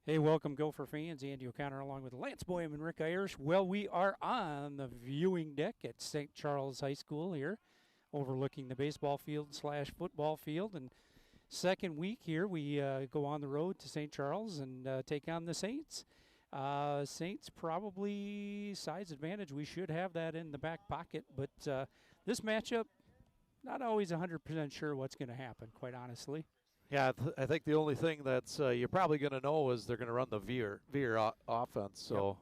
Hey, welcome, Gopher fans. Andy O'Connor along with Lance Boyum and Rick Irish. Well, we are on the viewing deck at St. Charles High School here, overlooking the baseball field slash football field. And second week here, we go on the road to St. Charles and take on the Saints. Saints probably size advantage. We should have that in the back pocket. But this matchup, not always 100% sure what's going to happen, quite honestly. Yeah, I think the only thing that's you're probably going to know is they're going to run the veer offense. So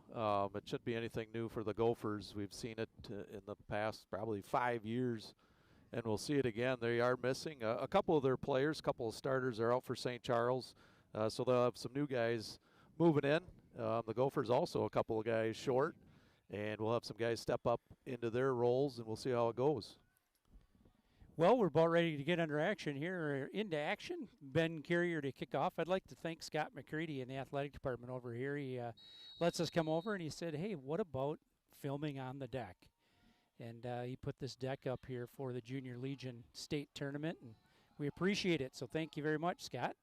it shouldn't be anything new for the Gophers. We've seen it in the past probably 5 years, and we'll see it again. They are missing a couple of their players. A couple of starters are out for St. Charles, so they'll have some new guys moving in. The Gophers also a couple of guys short, and we'll have some guys step up into their roles, and we'll see how it goes. Well, we're about ready to get into action. Ben Carrier to kick off. I'd like to thank Scott McCready in the athletic department over here. He lets us come over and he said, hey, what about filming on the deck? And he put this deck up here for the Junior Legion State Tournament, and we appreciate it. So thank you very much, Scott.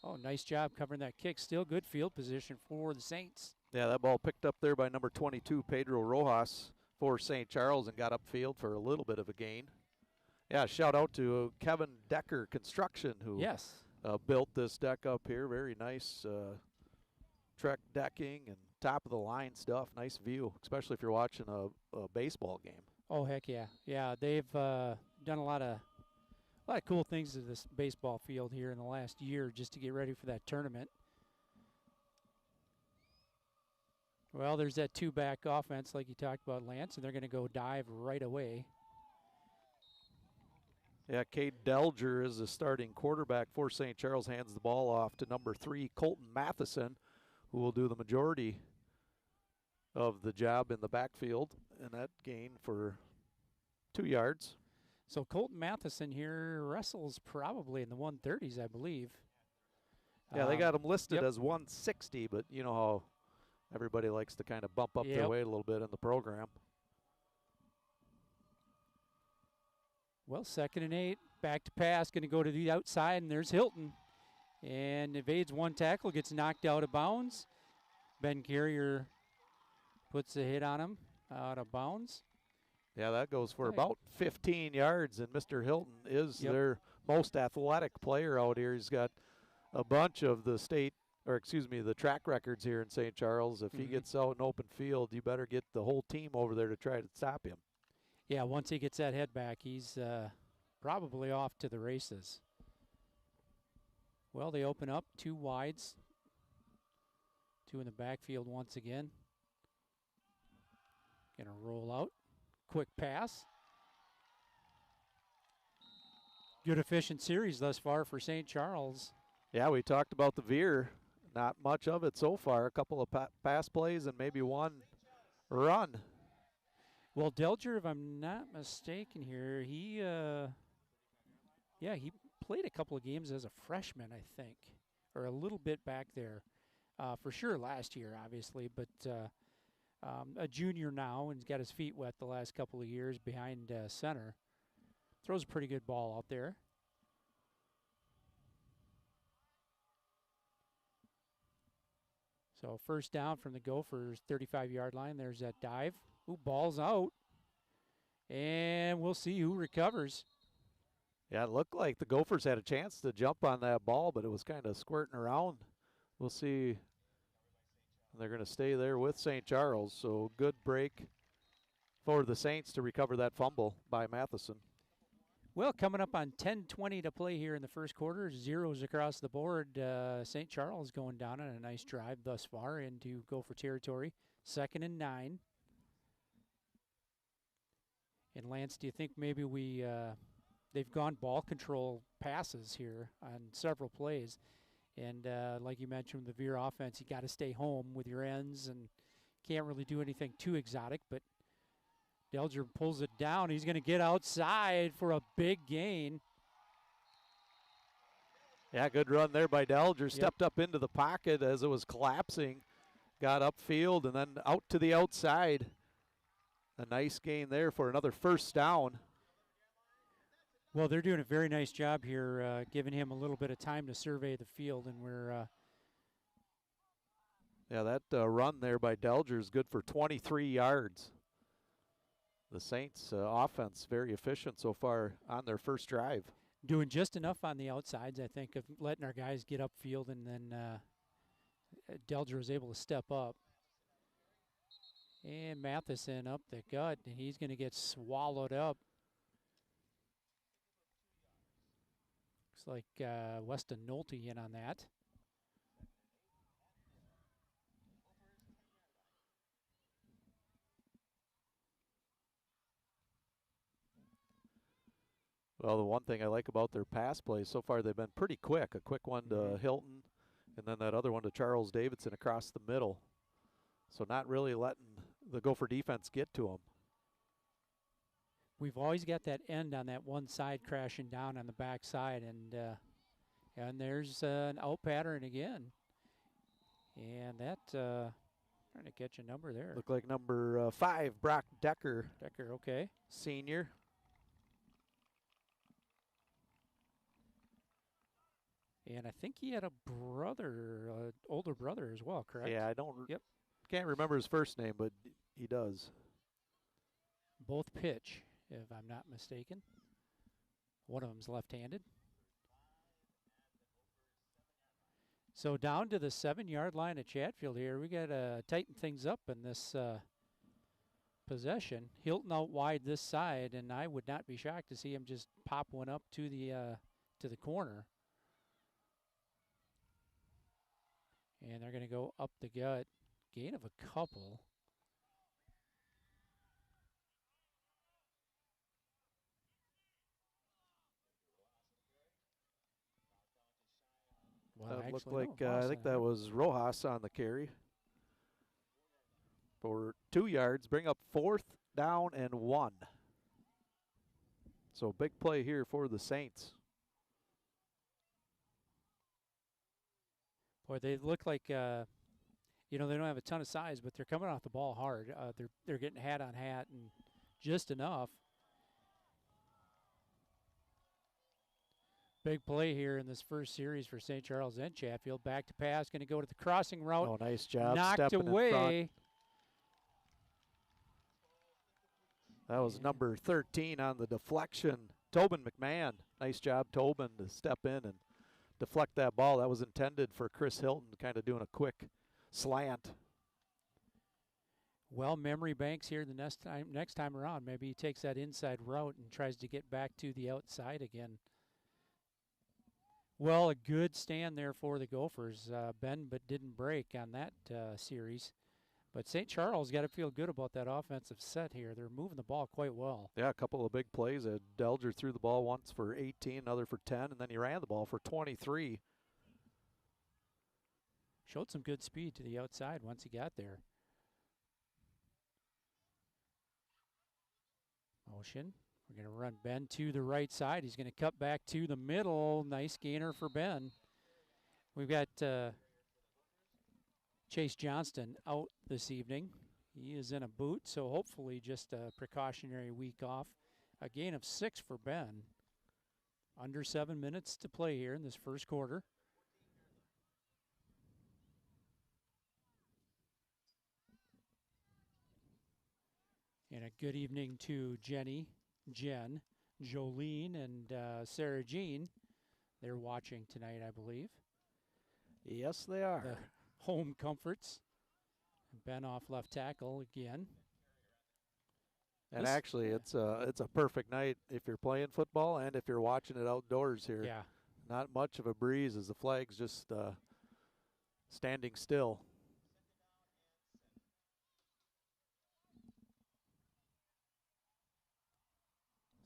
Oh, nice job covering that kick. Still good field position for the Saints. Yeah, that ball picked up there by number 22, Pedro Rojas, for St. Charles and got upfield for a little bit of a gain. Yeah, shout out to Kevin Decker Construction who built this deck up here. Very nice Trek decking and top of the line stuff. Nice view, especially if you're watching a baseball game. Oh, heck yeah. Yeah, they've done a lot of cool things to this baseball field here in the last year just to get ready for that tournament. Well, there's that two-back offense like you talked about, Lance, and they're going to go dive right away. Yeah, Cade Delger is the starting quarterback for St. Charles, hands the ball off to number 3, Colton Matheson, who will do the majority of the job in the backfield, and that gain for 2 yards. So Colton Matheson here wrestles probably in the 130s, I believe. Yeah, they got him listed as 160, but you know how everybody likes to kind of bump up their weight a little bit in the program. Well, 2nd and 8, back to pass, going to go to the outside, and there's Hilton. And evades one tackle, gets knocked out of bounds. Ben Carrier puts a hit on him out of bounds. Yeah, that goes for about 15 yards, and Mr. Hilton is their most athletic player out here. He's got a bunch of the the track records here in St. Charles. If he gets out in open field, you better get the whole team over there to try to stop him. Yeah, once he gets that head back, he's probably off to the races. Well, they open up 2 wides. 2 in the backfield once again. Going to roll out. Quick pass. Good efficient series thus far for St. Charles. Yeah, we talked about the veer. Not much of it so far. A couple of pass plays and maybe one run. Well, Delger, if I'm not mistaken here, he played a couple of games as a freshman, I think, or a little bit back there. For sure last year, obviously, but a junior now and he's got his feet wet the last couple of years behind center. Throws a pretty good ball out there. So first down from the Gophers, 35-yard line. There's that dive. Ooh, ball's out. And we'll see who recovers. Yeah, it looked like the Gophers had a chance to jump on that ball, but it was kind of squirting around. We'll see. They're going to stay there with St. Charles, so good break for the Saints to recover that fumble by Matheson. Well, coming up on 10:20 to play here in the first quarter, zeros across the board. St. Charles going down on a nice drive thus far into Gopher territory. 2nd and 9. And Lance, do you think maybe they've gone ball control passes here on several plays? And like you mentioned, the veer offense, you got to stay home with your ends and can't really do anything too exotic. But Delger pulls it down. He's going to get outside for a big gain. Yeah, good run there by Delger. Stepped up into the pocket as it was collapsing. Got upfield and then out to the outside. A nice gain there for another first down. Well, they're doing a very nice job here, giving him a little bit of time to survey the field, and we're Yeah, that run there by Delger is good for 23 yards. The Saints offense very efficient so far on their first drive. Doing just enough on the outsides, I think, of letting our guys get upfield, and then Delger was able to step up. And Matheson up the gut, and he's going to get swallowed up. Looks like Weston Nolte in on that. Well, the one thing I like about their pass plays so far, they've been pretty quick. A quick one to Hilton, and then that other one to Charles Davidson across the middle. So not really letting the Gopher defense get to them. We've always got that end on that one side crashing down on the back side, and there's an out pattern again. And that, trying to catch a number there. Look like number 5, Brock Decker. Decker, okay. Senior. And I think he had a brother, older brother as well, correct? Yeah, can't remember his first name, but he does. Both pitch, if I'm not mistaken. One of them's left-handed. So down to the 7-yard line at Chatfield here. We got to tighten things up in this possession. Hilton out wide this side, and I would not be shocked to see him just pop one up to the corner. And they're going to go up the gut. Gain of a couple. Well, It looked actually, like, no, I think that was Rojas on the carry. For 2 yards, bring up 4th down and 1. So big play here for the Saints. Boy, they look like, they don't have a ton of size, but they're coming off the ball hard. They're getting hat on hat and just enough. Big play here in this first series for St. Charles and Chatfield. Back to pass, going to go to the crossing route. Oh, nice job. Knocked stepping away. in front. That was number 13 on the deflection. Tobin McMahon. Nice job, Tobin, to step in and deflect that ball. That was intended for Chris Hilton, kind of doing a quick slant. Well, memory banks here the next time around. Maybe he takes that inside route and tries to get back to the outside again. Well, a good stand there for the Gophers. Ben, but didn't break on that series. But St. Charles got to feel good about that offensive set here. They're moving the ball quite well. Yeah, a couple of big plays. Delger threw the ball once for 18, another for 10, and then he ran the ball for 23. Showed some good speed to the outside once he got there. Motion. We're going to run Ben to the right side. He's going to cut back to the middle. Nice gainer for Ben. We've got Chase Johnston out this evening. He is in a boot, so hopefully just a precautionary week off. A gain of 6 for Ben. Under 7 minutes to play here in this first quarter. And a good evening to Jen, Jolene, and Sarah Jean. They're watching tonight, I believe. Yes, they are. The home comforts. Ben off left tackle again. And actually, it's a perfect night if you're playing football and if you're watching it outdoors here. Yeah. Not much of a breeze as the flag's just standing still.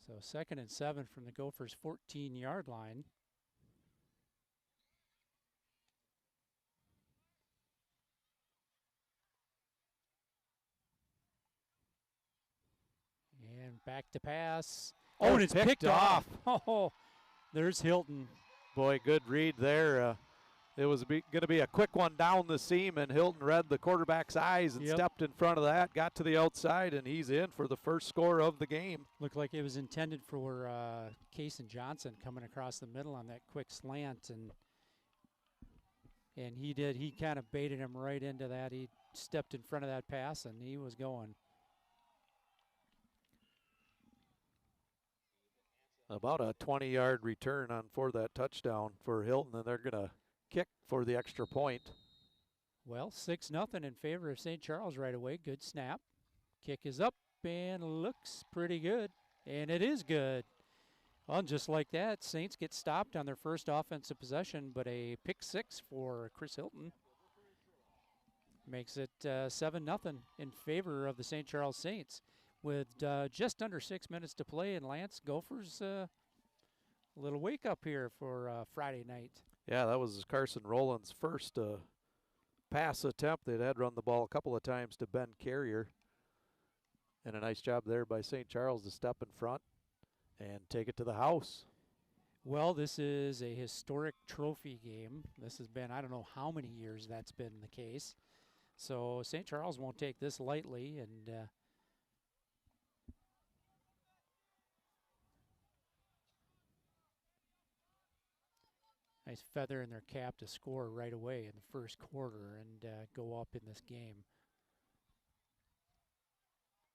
So 2nd and 7 from the Gophers' 14-yard line. And back to pass. Oh, and it's picked off. Oh, there's Hilton. Boy, good read there. It was going to be a quick one down the seam, and Hilton read the quarterback's eyes and stepped in front of that, got to the outside, and he's in for the first score of the game. Looked like it was intended for Cason Johnson coming across the middle on that quick slant, and And he did. He kind of baited him right into that. He stepped in front of that pass, and he was going. About a 20-yard return on for that touchdown for Hilton, and they're going to kick for the extra point. Well, 6-0 in favor of St. Charles right away. Good snap. Kick is up and looks pretty good. And it is good. Well, just like that, Saints get stopped on their first offensive possession, but a pick 6 for Chris Hilton makes it 7-0 in favor of the St. Charles Saints. With just under 6 minutes to play, and Lance, Gophers, a little wake up here for Friday night. Yeah, that was Carson Rowland's first pass attempt. They had run the ball a couple of times to Ben Carrier. And a nice job there by St. Charles to step in front and take it to the house. Well, this is a historic trophy game. This has been, I don't know how many years that's been the case. So St. Charles won't take this lightly, and nice feather in their cap to score right away in the first quarter and go up in this game.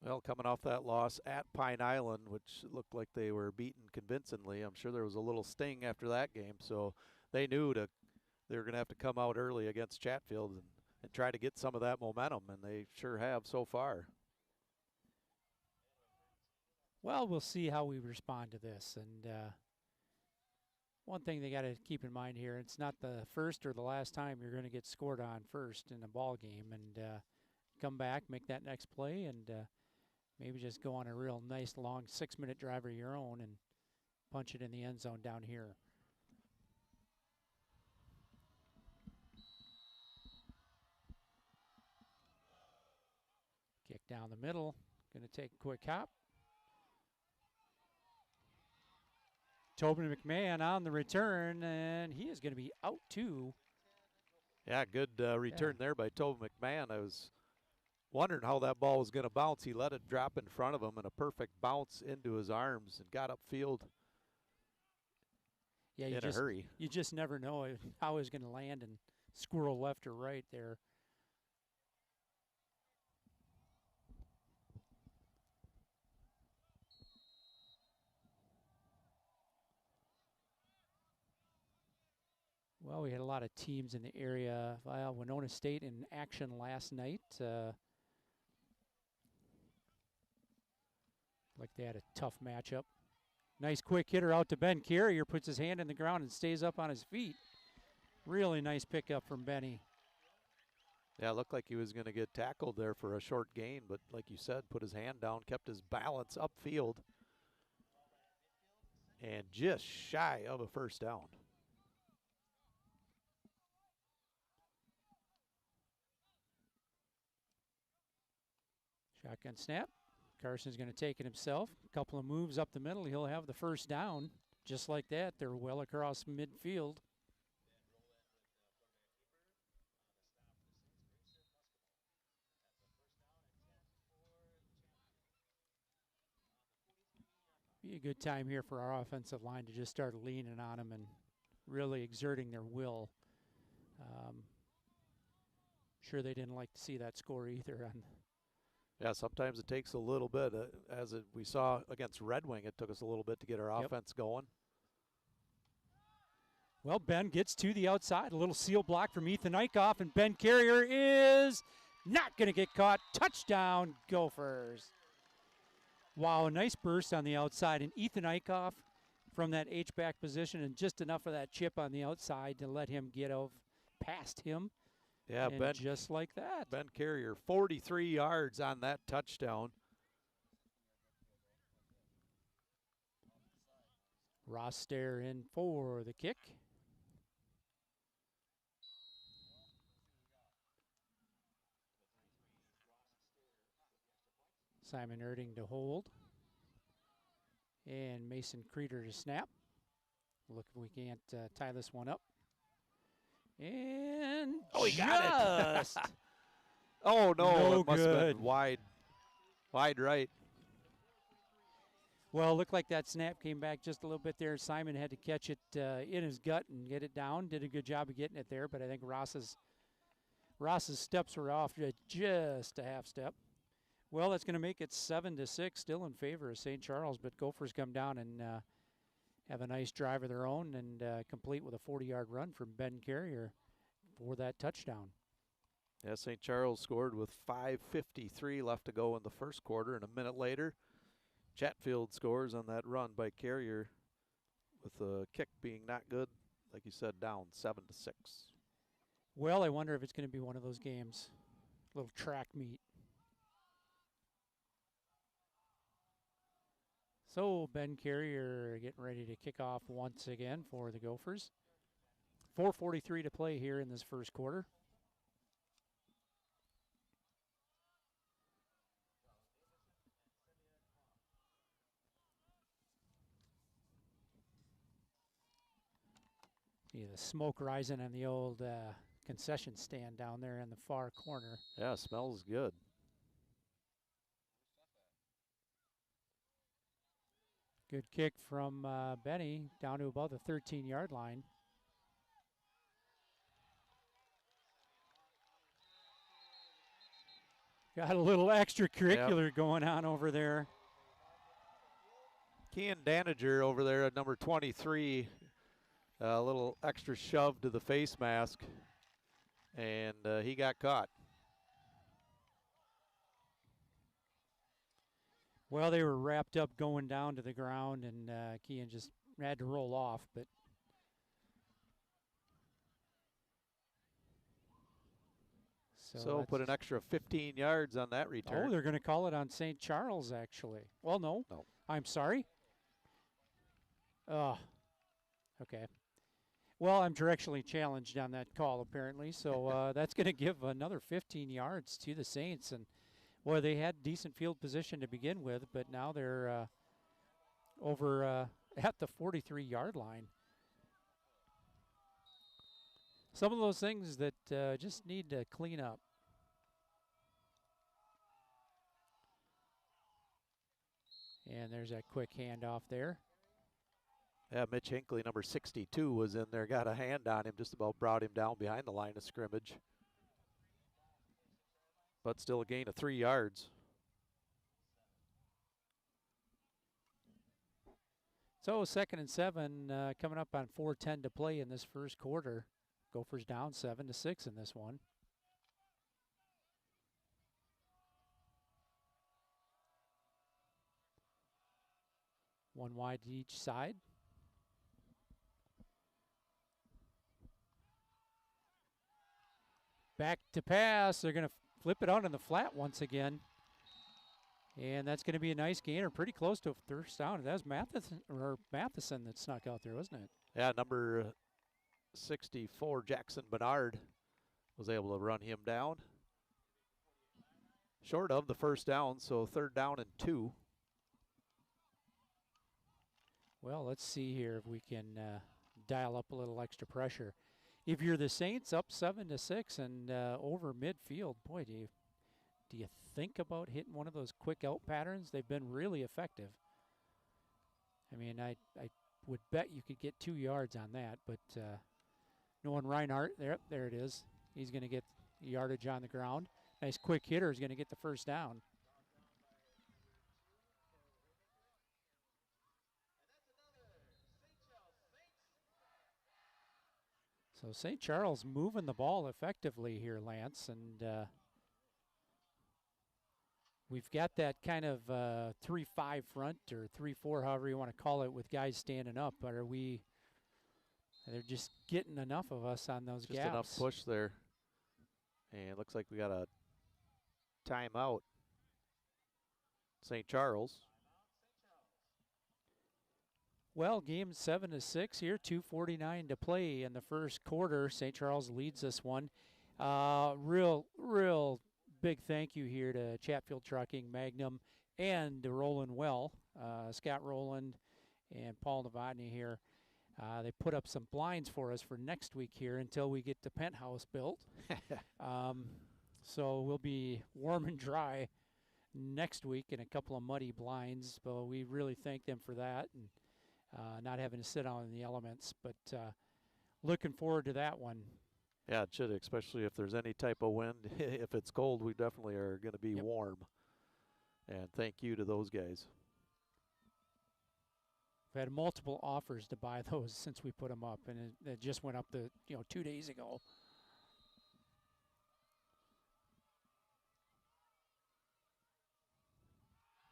Well, coming off that loss at Pine Island, which looked like they were beaten convincingly, I'm sure there was a little sting after that game. So they knew they were going to have to come out early against Chatfield and try to get some of that momentum, and they sure have so far. Well, we'll see how we respond to this. And one thing they got to keep in mind here, it's not the first or the last time you're going to get scored on first in a ball game, and come back, make that next play, and maybe just go on a real nice long 6-minute drive of your own and punch it in the end zone down here. Kick down the middle, going to take a quick hop. Tobin McMahon on the return, and he is going to be out too. Yeah, good return there by Tobin McMahon. I was wondering how that ball was going to bounce. He let it drop in front of him, and a perfect bounce into his arms and got upfield in a hurry. You just never know how he's going to land and squirrel left or right there. Well, we had a lot of teams in the area. Winona State in action last night. Like they had a tough matchup. Nice quick hitter out to Ben Carrier, puts his hand in the ground and stays up on his feet. Really nice pickup from Benny. Yeah, it looked like he was going to get tackled there for a short gain, but like you said, put his hand down, kept his balance upfield, and just shy of a first down. Shotgun snap. Carson's going to take it himself. A couple of moves up the middle. He'll have the first down. Just like that, they're well across midfield. Be a good time here for our offensive line to just start leaning on them and really exerting their will. Sure, they didn't like to see that score either. Yeah, sometimes it takes a little bit. We saw against Red Wing, it took us a little bit to get our offense going. Well, Ben gets to the outside. A little seal block from Ethan Eichhoff, and Ben Carrier is not going to get caught. Touchdown, Gophers. Wow, a nice burst on the outside. And Ethan Eichhoff from that H-back position, and just enough of that chip on the outside to let him get past him. Yeah, and Ben, just like that. Ben Carrier, 43 yards on that touchdown. Ross Stair in for the kick. Simon Erding to hold. And Mason Creeder to snap. Look if we can't tie this one up. And he got it. Oh, no, it must have been wide right. Well, it looked like that snap came back just a little bit there. Simon had to catch it in his gut and get it down. Did a good job of getting it there, but I think Ross's steps were off just a half step. Well, that's going to make it 7-6, still in favor of St. Charles, but Gophers come down and have a nice drive of their own and complete with a 40-yard run from Ben Carrier for that touchdown. Yeah, St. Charles scored with 5:53 left to go in the first quarter, and a minute later, Chatfield scores on that run by Carrier with the kick being not good, like you said, down 7-6. Well, I wonder if it's going to be one of those games, a little track meet. So Ben Carrier getting ready to kick off once again for the Gophers. 4:43 to play here in this first quarter. See the smoke rising on the old concession stand down there in the far corner. Yeah, smells good. Good kick from Benny down to about the 13-yard line. Got a little extracurricular going on over there. Kean Danager over there at number 23. A little extra shove to the face mask, and he got caught. Well, they were wrapped up going down to the ground, and Kean just had to roll off. But so put an extra 15 yards on that return. Oh, they're going to call it on St. Charles, actually. Well, no. I'm sorry. Oh, okay. Well, I'm directionally challenged on that call, apparently. So that's going to give another 15 yards to the Saints. And, boy, they had decent field position to begin with, but now they're over at the 43-yard line. Some of those things that just need to clean up. And there's that quick handoff there. Yeah, Mitch Hinckley, number 62, was in there, got a hand on him, just about brought him down behind the line of scrimmage. But still a gain of 3 yards. So 2nd and 7 coming up on 4:10 to play in this first quarter. Gophers down 7-6 in this one. One wide to each side. Back to pass. They're going to flip it out in the flat once again. And that's going to be a nice gainer, pretty close to a first down. That was Matheson that snuck out there, wasn't it? Yeah, number 64, Jackson Bernard, was able to run him down. Short of the first down, so 3rd down and 2. Well, let's see here if we can dial up a little extra pressure. If you're the Saints, up 7-6 and over midfield, boy, do you think about hitting one of those quick out patterns? They've been really effective. I mean, I would bet you could get 2 yards on that, but knowing Reinhardt, there it is. He's going to get yardage on the ground. Nice quick hitter is going to get the first down. So St. Charles moving the ball effectively here, Lance, and we've got that kind of 3-5 front or 3-4, however you want to call it, with guys standing up. But they're just getting enough of us on those gaps. Just enough push there. And it looks like we got a timeout. St. Charles. Well, game 7-6 here, 2:49 to play in the first quarter. St. Charles leads this one. Real big thank you here to Chatfield Trucking, Magnum, and to Roland Well, Scott Roland and Paul Novotny here. They put up some blinds for us for next week here until we get the penthouse built. So we'll be warm and dry next week in a couple of muddy blinds. But we really thank them for that and not having to sit out in the elements. But looking forward to that one. Yeah, it should, especially if there's any type of wind. If it's cold, we definitely are going to be warm. And thank you to those guys. We've had multiple offers to buy those since we put them up, and it just went up 2 days ago.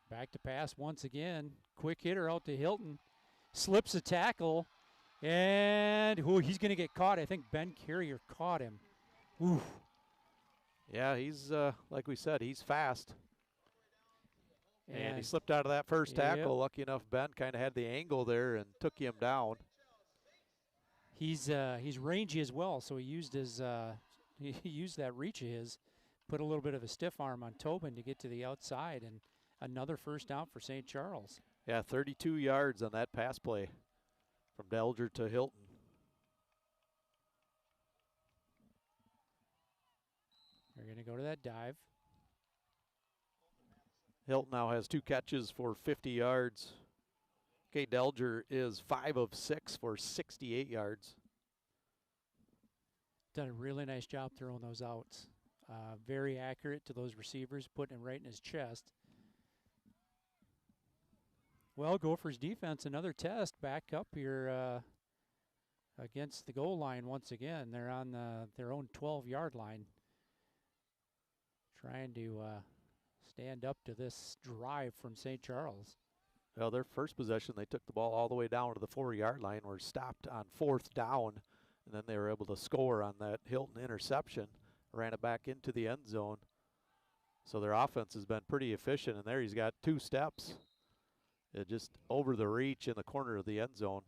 Back to pass once again. Quick hitter out to Hilton. Slips a tackle, and he's going to get caught. I think Ben Carrier caught him. Oof. Yeah, he's, like we said, he's fast. And he slipped out of that first tackle. Lucky enough, Ben kind of had the angle there and took him down. He's rangy as well, so he used his he used that reach of his, put a little bit of a stiff arm on Tobin to get to the outside, and another first down for St. Charles. Yeah, 32 yards on that pass play from Delger to Hilton. They're going to go to that dive. Hilton now has 2 catches for 50 yards. Okay, Delger is 5 of 6 for 68 yards. Done a really nice job throwing those outs. Very accurate to those receivers, putting it right in his chest. Well, Gophers defense, another test back up here against the goal line once again. They're on their own 12-yard line, trying to stand up to this drive from St. Charles. Well, their first possession, they took the ball all the way down to the 4-yard line, were stopped on 4th down, and then they were able to score on that Hilton interception, ran it back into the end zone. So their offense has been pretty efficient, and there he's got 2 steps. Just over the reach in the corner of the end zone.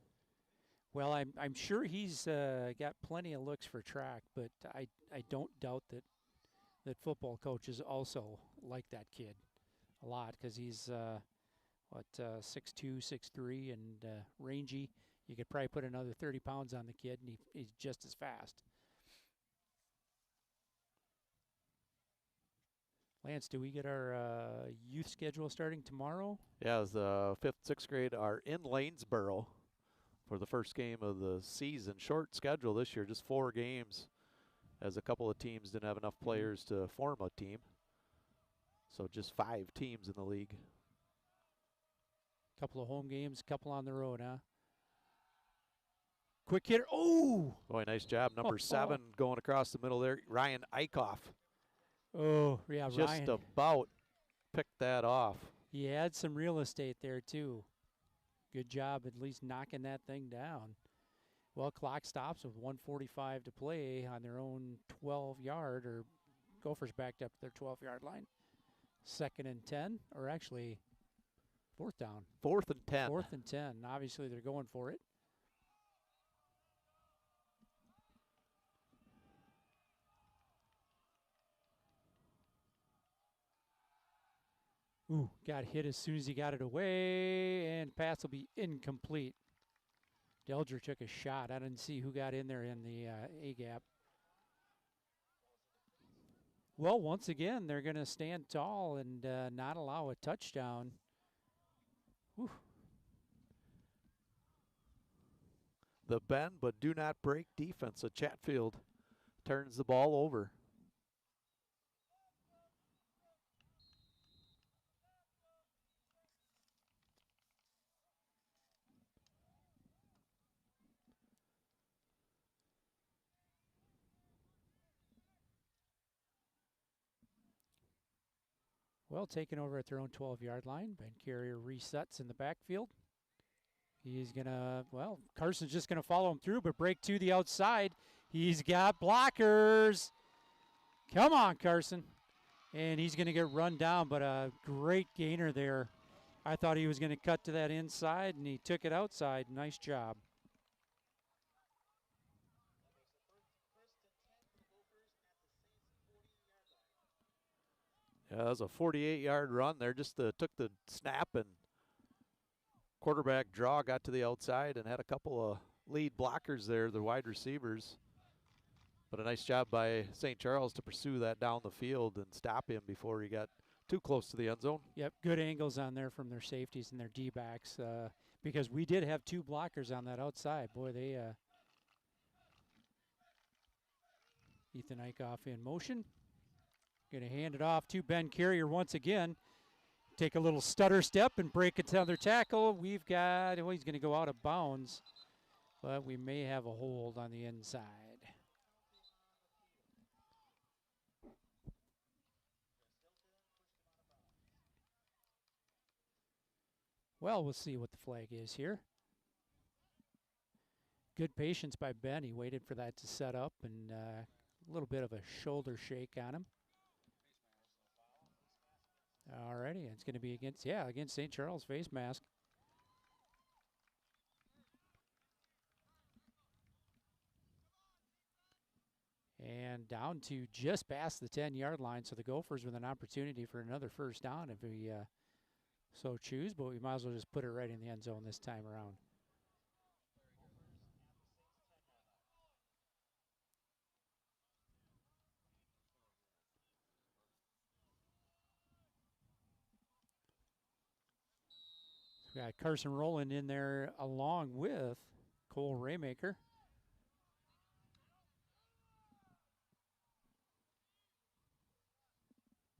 Well, I'm sure he's got plenty of looks for track, but I don't doubt that football coaches also like that kid a lot, because he's 6'2", 6'3", and rangy. You could probably put another 30 pounds on the kid, and he's just as fast. Lance, do we get our youth schedule starting tomorrow? Yeah, the 5th, 6th grade are in Lanesboro for the first game of the season. Short schedule this year, just 4 games, as a couple of teams didn't have enough players to form a team. So just 5 teams in the league. Couple of home games, couple on the road, huh? Quick hitter. Oh! Boy, nice job. Number 7 going across the middle there, Ryan Eichhoff. Oh, yeah, just Ryan. Just about picked that off. He had some real estate there, too. Good job at least knocking that thing down. Well, clock stops with 1:45 to play on their own 12-yard, or Gophers backed up to their 12-yard line. 2nd and 10, or actually 4th down. 4th and 10. 4th and 10. Obviously, they're going for it. Ooh, got hit as soon as he got it away, and pass will be incomplete. Delger took a shot. I didn't see who got in there in the A-gap. Well, once again, they're going to stand tall and not allow a touchdown. Whew. The bend but do not break defense of Chatfield turns the ball over. Well, taken over at their own 12-yard line. Ben Carrier resets in the backfield. He's going to, well, Carson's just going to follow him through, but break to the outside. He's got blockers. Come on, Carson. And he's going to get run down, but a great gainer there. I thought he was going to cut to that inside, and he took it outside. Nice job. Yeah, that was a 48-yard run there. Just took the snap and quarterback draw, got to the outside, and had a couple of lead blockers there, the wide receivers. But a nice job by St. Charles to pursue that down the field and stop him before he got too close to the end zone. Yep, good angles on there from their safeties and their D-backs because we did have 2 blockers on that outside. Boy, they Ethan Eichhoff in motion. Going to hand it off to Ben Carrier once again. Take a little stutter step and break another tackle. We've got, well, he's going to go out of bounds, but we may have a hold on the inside. Well, we'll see what the flag is here. Good patience by Ben. He waited for that to set up, and a little bit of a shoulder shake on him. Alrighty, it's going to be against St. Charles face mask. And down to just past the 10-yard line, so the Gophers with an opportunity for another first down if we so choose, but we might as well just put it right in the end zone this time around. We got Carson Rowland in there along with Cole Raymaker.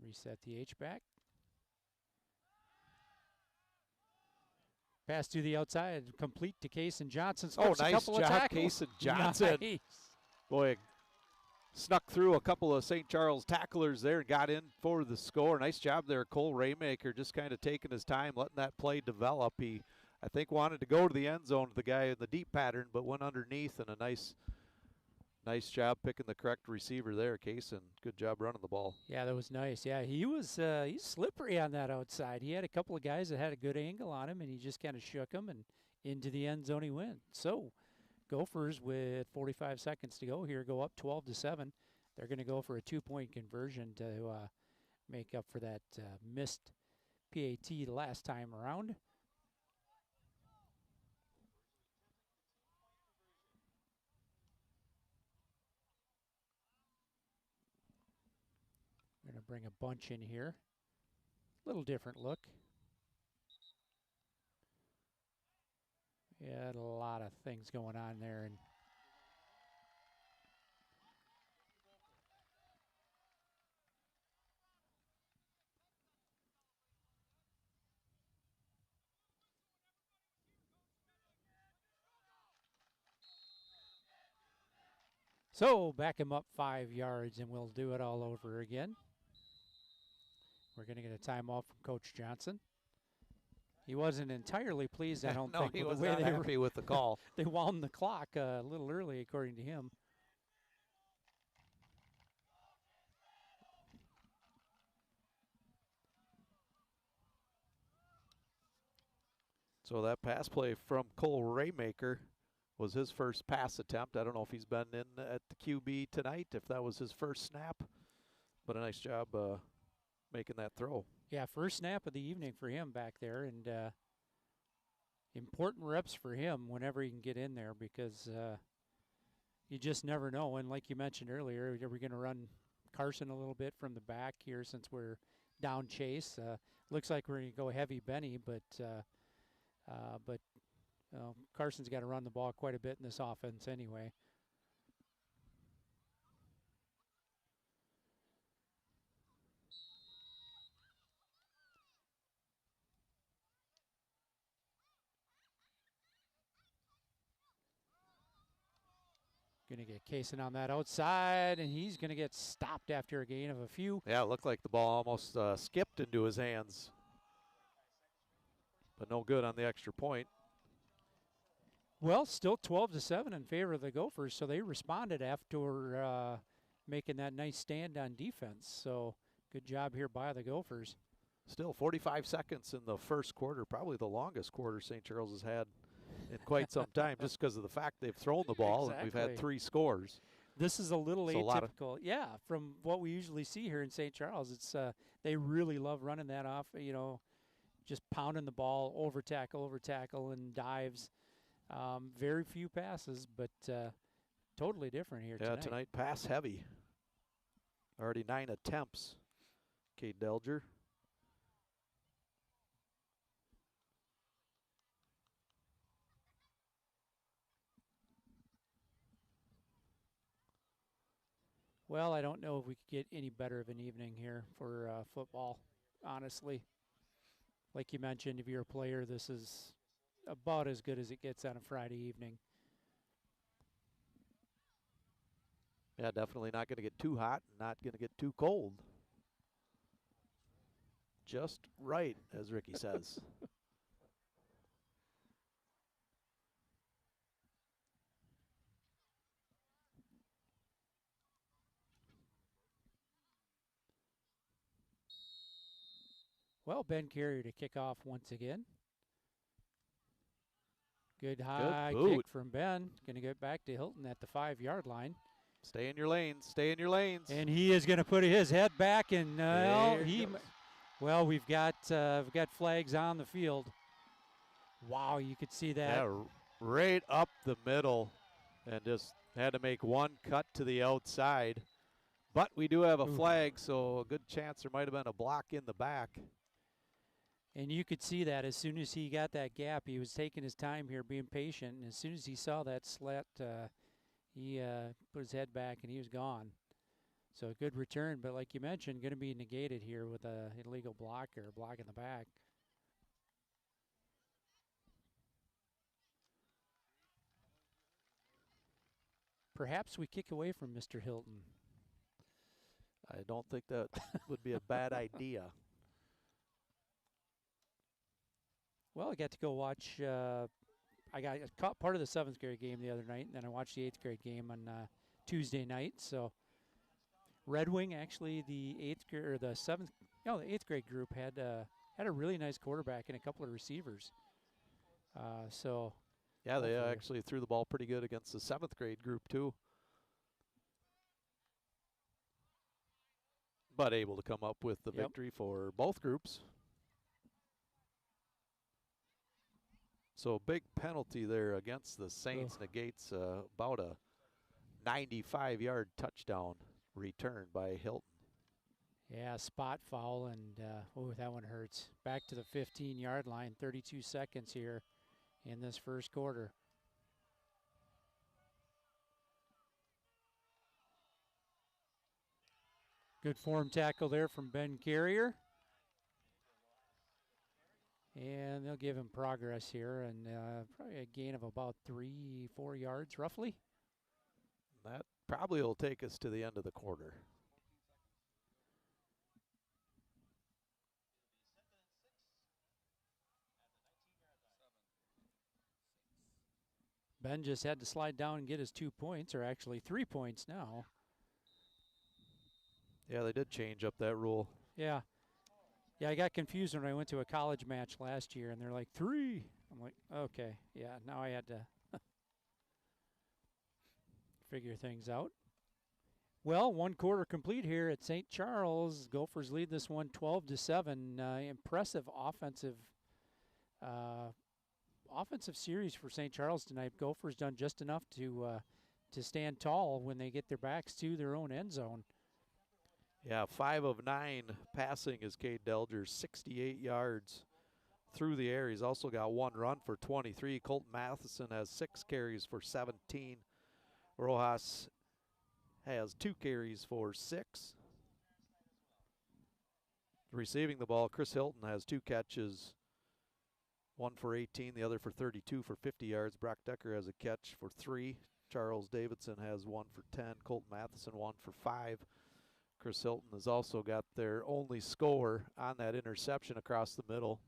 Reset the H-back. Pass to the outside, complete to Cason Johnson. Oh, nice job, Cason Johnson. Nice. Boy, snuck through a couple of St. Charles tacklers there and got in for the score. Nice job there, Cole Raymaker, just kind of taking his time, letting that play develop. He, I think, wanted to go to the end zone to the guy in the deep pattern, but went underneath, and a nice job picking the correct receiver there, Cason. Good job running the ball. Yeah, that was nice. Yeah, he's slippery on that outside. He had a couple of guys that had a good angle on him, and he just kind of shook them, and into the end zone he went. So Gophers, with 45 seconds to go here, go up 12-7. They're going to go for a 2-point conversion to make up for that missed PAT last time around. We're going to bring a bunch in here. Little different look. Yeah, a lot of things going on there. And so back him up 5 yards, and we'll do it all over again. We're going to get a timeout from Coach Johnson. He wasn't entirely pleased, I don't think. No, he was not happy with the call. They wound the clock a little early, according to him. So that pass play from Cole Raymaker was his first pass attempt. I don't know if he's been in at the QB tonight, if that was his first snap, but a nice job making that throw. Yeah, first snap of the evening for him back there, and important reps for him whenever he can get in there, because you just never know. And like you mentioned earlier, are we going to run Carson a little bit from the back here since we're down Chase? Looks like we're going to go heavy Benny, but Carson's got to run the ball quite a bit in this offense anyway. Going to get Cason on that outside, and he's going to get stopped after a gain of a few. Yeah, it looked like the ball almost skipped into his hands, but no good on the extra point. Well, still 12-7 in favor of the Gophers, so they responded after making that nice stand on defense. So good job here by the Gophers. Still 45 seconds in the first quarter, probably the longest quarter St. Charles has had in quite some time, just because of the fact they've thrown the ball. Exactly. And we've had 3 scores. This is a little So atypical. Yeah, from what we usually see here in St. Charles, it's they really love running that off, just pounding the ball over tackle, and dives. Very few passes, but totally different here tonight. Yeah, tonight pass heavy. Already 9 attempts. Cade Delger. Well, I don't know if we could get any better of an evening here for football, honestly. Like you mentioned, if you're a player, this is about as good as it gets on a Friday evening. Yeah, definitely not going to get too hot, not going to get too cold. Just right, as Ricky says. Well, Ben Carrier to kick off once again. Good Good high kick boot. from Ben. Going to get back to Hilton at the 5-yard line. Stay in your lanes. Stay in your lanes. And he is going to put his head back, and we've got flags on the field. Wow, you could see that. Yeah, right up the middle, and just had to make one cut to the outside. But we do have a flag, so a good chance there might have been a block in the back. And you could see that as soon as he got that gap, he was taking his time here, being patient. And as soon as he saw that slat, he put his head back and he was gone. So a good return, but like you mentioned, going to be negated here with a illegal block or a block in the back. Perhaps we kick away from Mr. Hilton. I don't think that would be a bad idea. Well, I got to go watch. I caught part of the 7th grade game the other night, and then I watched the 8th grade game on Tuesday night. So Red Wing, actually, the 8th grade or the 7th, the 8th grade group had a really nice quarterback and a couple of receivers. Yeah, they actually threw the ball pretty good against the 7th grade group too. But able to come up with the victory for both groups. So a big penalty there against the Saints negates about a 95-yard touchdown return by Hilton. Yeah, spot foul, and that one hurts. Back to the 15-yard line, 32 seconds here in this first quarter. Good form tackle there from Ben Carrier. And they'll give him progress here, and probably a gain of about 3-4 yards roughly. That probably will take us to the end of the quarter. Ben just had to slide down and get his 2 points, or actually 3 points now. Yeah, they did change up that rule. Yeah. Yeah, I got confused when I went to a college match last year, and they're like, 3. I'm like, okay, yeah, now I had to figure things out. Well, 1 quarter complete here at St. Charles. Gophers lead this one 12-7. Impressive offensive series for St. Charles tonight. Gophers done just enough to stand tall when they get their backs to their own end zone. Yeah, 5 of 9 passing is Cade Delger, 68 yards through the air. He's also got 1 run for 23. Colton Matheson has 6 carries for 17. Rojas has 2 carries for 6. Receiving the ball, Chris Hilton has 2 catches, 1 for 18, the other for 32 for 50 yards. Brock Decker has a catch for 3. Charles Davidson has 1 for 10. Colton Matheson 1 for 5. Chris Hilton has also got their only score on that interception across the middle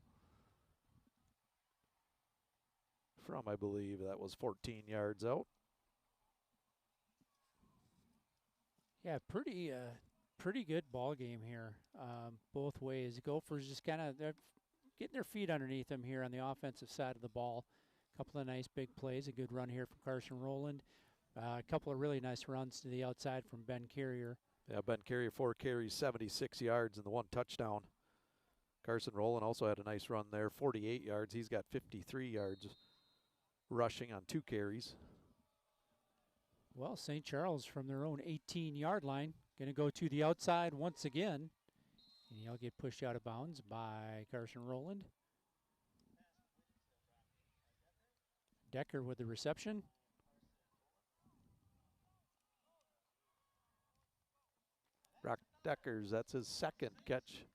from, I believe, that was 14 yards out. Yeah, pretty good ball game here, both ways. Gophers just kind of getting their feet underneath them here on the offensive side of the ball. A couple of nice big plays, a good run here from Carson Rowland. A couple of really nice runs to the outside from Ben Carrier. Yeah, Ben Carrier, 4 carries, 76 yards, and the 1 touchdown. Carson Rowland also had a nice run there, 48 yards. He's got 53 yards rushing on 2 carries. Well, St. Charles from their own 18-yard line, going to go to the outside once again. And he'll get pushed out of bounds by Carson Rowland. Decker with the reception. Deckers. That's his second catch.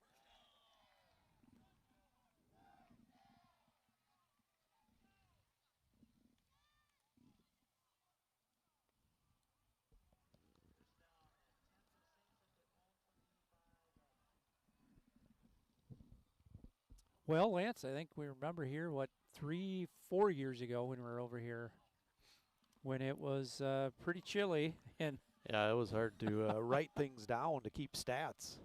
Well, Lance, I think we remember here, 3-4 years ago when we were over here, when it was pretty chilly. And yeah, it was hard to write things down to keep stats.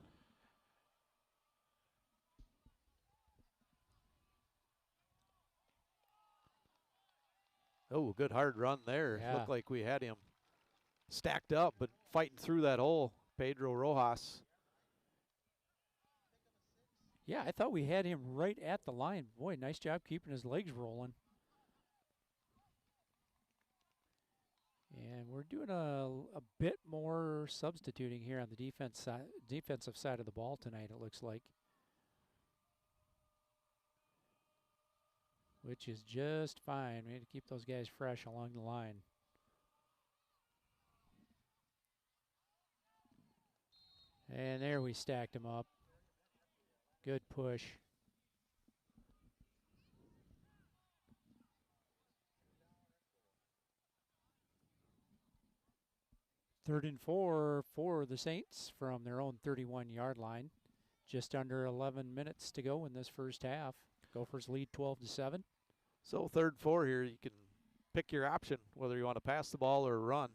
Oh, good hard run there. Yeah. Looked like we had him stacked up, but fighting through that hole, Pedro Rojas. Yeah, I thought we had him right at the line. Boy, nice job keeping his legs rolling. And we're doing a bit more substituting here on the defensive side of the ball tonight, it looks like. Which is just fine. We need to keep those guys fresh along the line. And there we stacked them up. Good push. Third and 4 for the Saints from their own 31-yard line. Just under 11 minutes to go in this first half. Gophers lead 12-7. So 3rd and 4 here, you can pick your option, whether you want to pass the ball or run.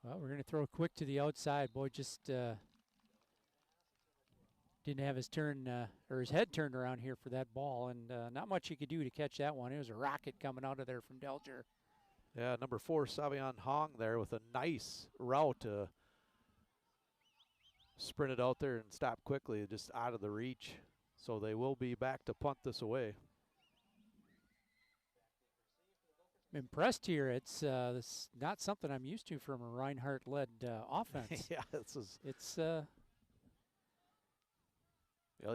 Well, we're going to throw quick to the outside. Boy, just didn't have his turn or his head turned around here for that ball, and not much he could do to catch that one. It was a rocket coming out of there from Delger. Yeah, number 4, Savion Hong there with a nice route to sprint it out there and stop quickly, just out of the reach. So they will be back to punt this away. I'm impressed here. It's this not something I'm used to from a Reinhardt-led offense. Yeah, It's well,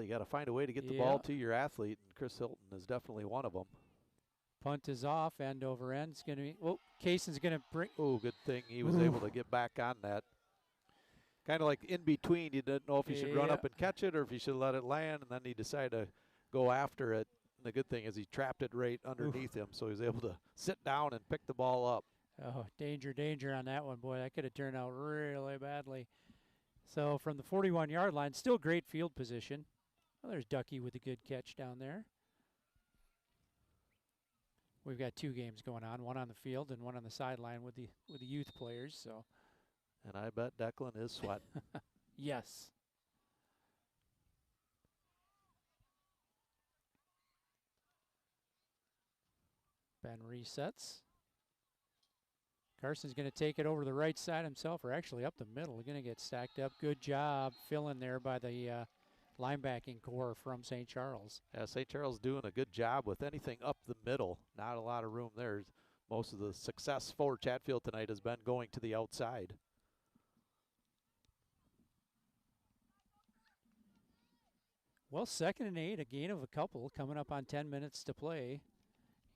you got to find a way to get the ball to your athlete, and Chris Hilton is definitely one of them. punt is off, end over end. It's going to be, well, Kaysen's going to bring. Oh, good thing he was able to get back on that. Kind of like in between, he didn't know if he should run up and catch it or if he should let it land, and then he decided to go after it. And the good thing is he trapped it right underneath him, so he was able to sit down and pick the ball up. Oh, danger, danger on that one, boy. That could have turned out really badly. So from the 41-yard line, still great field position. Well, there's Ducky with a good catch down there. We've got 2 games going on, one on the field and one on the sideline with the youth players. So, and I bet Declan is sweating. yes. Ben resets. Carson's going to take it over the right side himself, or actually up the middle. Going to get stacked up. Good job filling there by the linebacking core from St. Charles. Yeah, St. Charles doing a good job with anything up the middle. Not a lot of room there. Most of the success for Chatfield tonight has been going to the outside. Well, 2nd and 8, a gain of a couple coming up on 10 minutes to play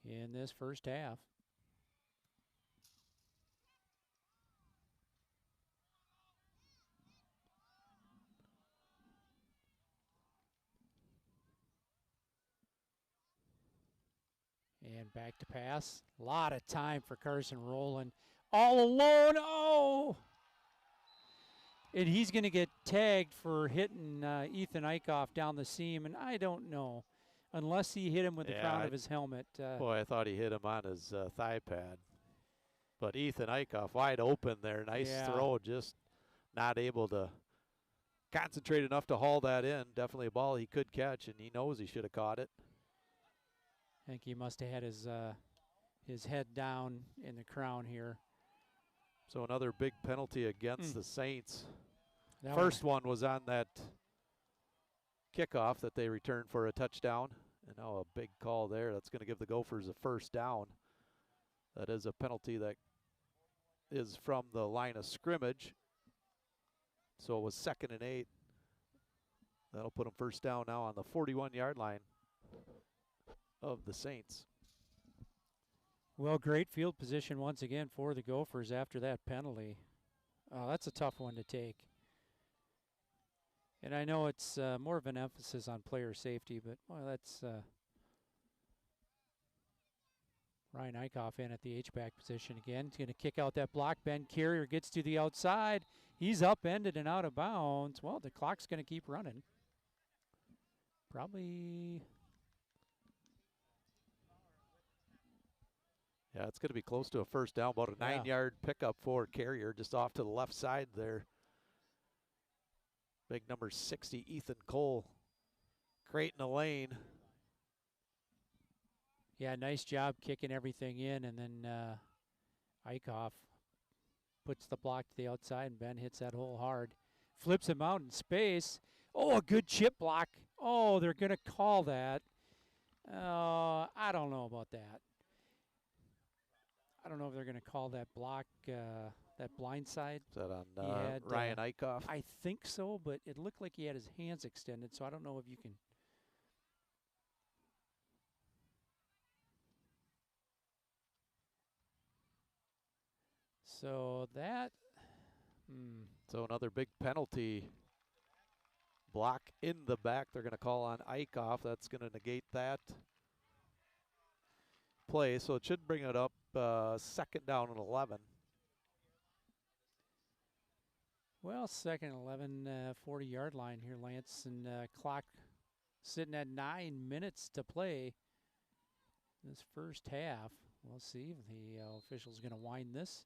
in this first half. And back to pass. A lot of time for Carson Rowland. All alone. Oh! And he's going to get tagged for hitting Ethan Eichhoff down the seam. And I don't know. Unless he hit him with the crown of his helmet. Boy, I thought he hit him on his thigh pad. But Ethan Eichhoff wide open there. Nice throw. Just not able to concentrate enough to haul that in. Definitely a ball he could catch, and he knows he should have caught it. I think he must have had his head down in the crown here. So another big penalty against the Saints. That First one was on that kickoff that they returned for a touchdown. And now a big call there. That's going to give the Gophers a first down. That is a penalty that is from the line of scrimmage. So it was 2nd and 8. That'll put them first down now on the 41-yard line of the Saints. Well, great field position once again for the Gophers after that penalty. That's a tough one to take. And I know it's more of an emphasis on player safety, but well, that's Ryan Eichhoff in at the H-back position again. He's going to kick out that block. Ben Carrier gets to the outside. He's upended and out of bounds. Well, the clock's going to keep running. Probably. Yeah, it's going to be close to a first down, about a 9-yard pickup for Carrier, just off to the left side there. Big number 60, Ethan Cole, creating a lane. Yeah, nice job kicking everything in, and then Eichhoff puts the block to the outside, and Ben hits that hole hard. Flips him out in space. Oh, a good chip block. Oh, they're going to call that. I don't know about that. I don't know if they're going to call that block, that blind side. Is that on Ryan Eichhoff? I think so, but it looked like he had his hands extended, so I don't know if you can. So that. So another big penalty. Block in the back. They're going to call on Eichhoff. That's going to negate that play. So it should bring it up second down and 11. Well, second 11, 40-yard line here, Lance, and clock sitting at 9 minutes to play this first half. We'll see if the official's going to wind this.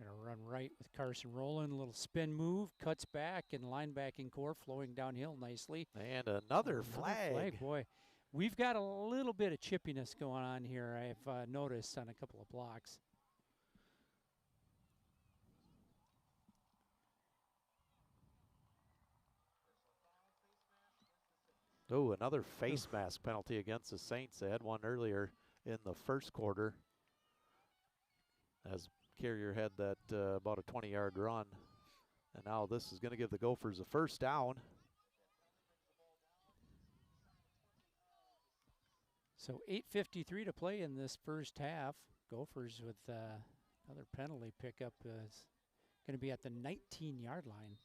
Going to run right with Carson Rowland. A little spin move, cuts back, and linebacking core flowing downhill nicely. And another flag. Boy, we've got a little bit of chippiness going on here, I've noticed on a couple of blocks. Oh, another face mask penalty against the Saints. They had one earlier in the first quarter, as Carrier had that about a 20-yard run. And now this is going to give the Gophers a first down. So 8:53 to play in this first half. Gophers with another penalty pickup is going to be at the 19-yard line.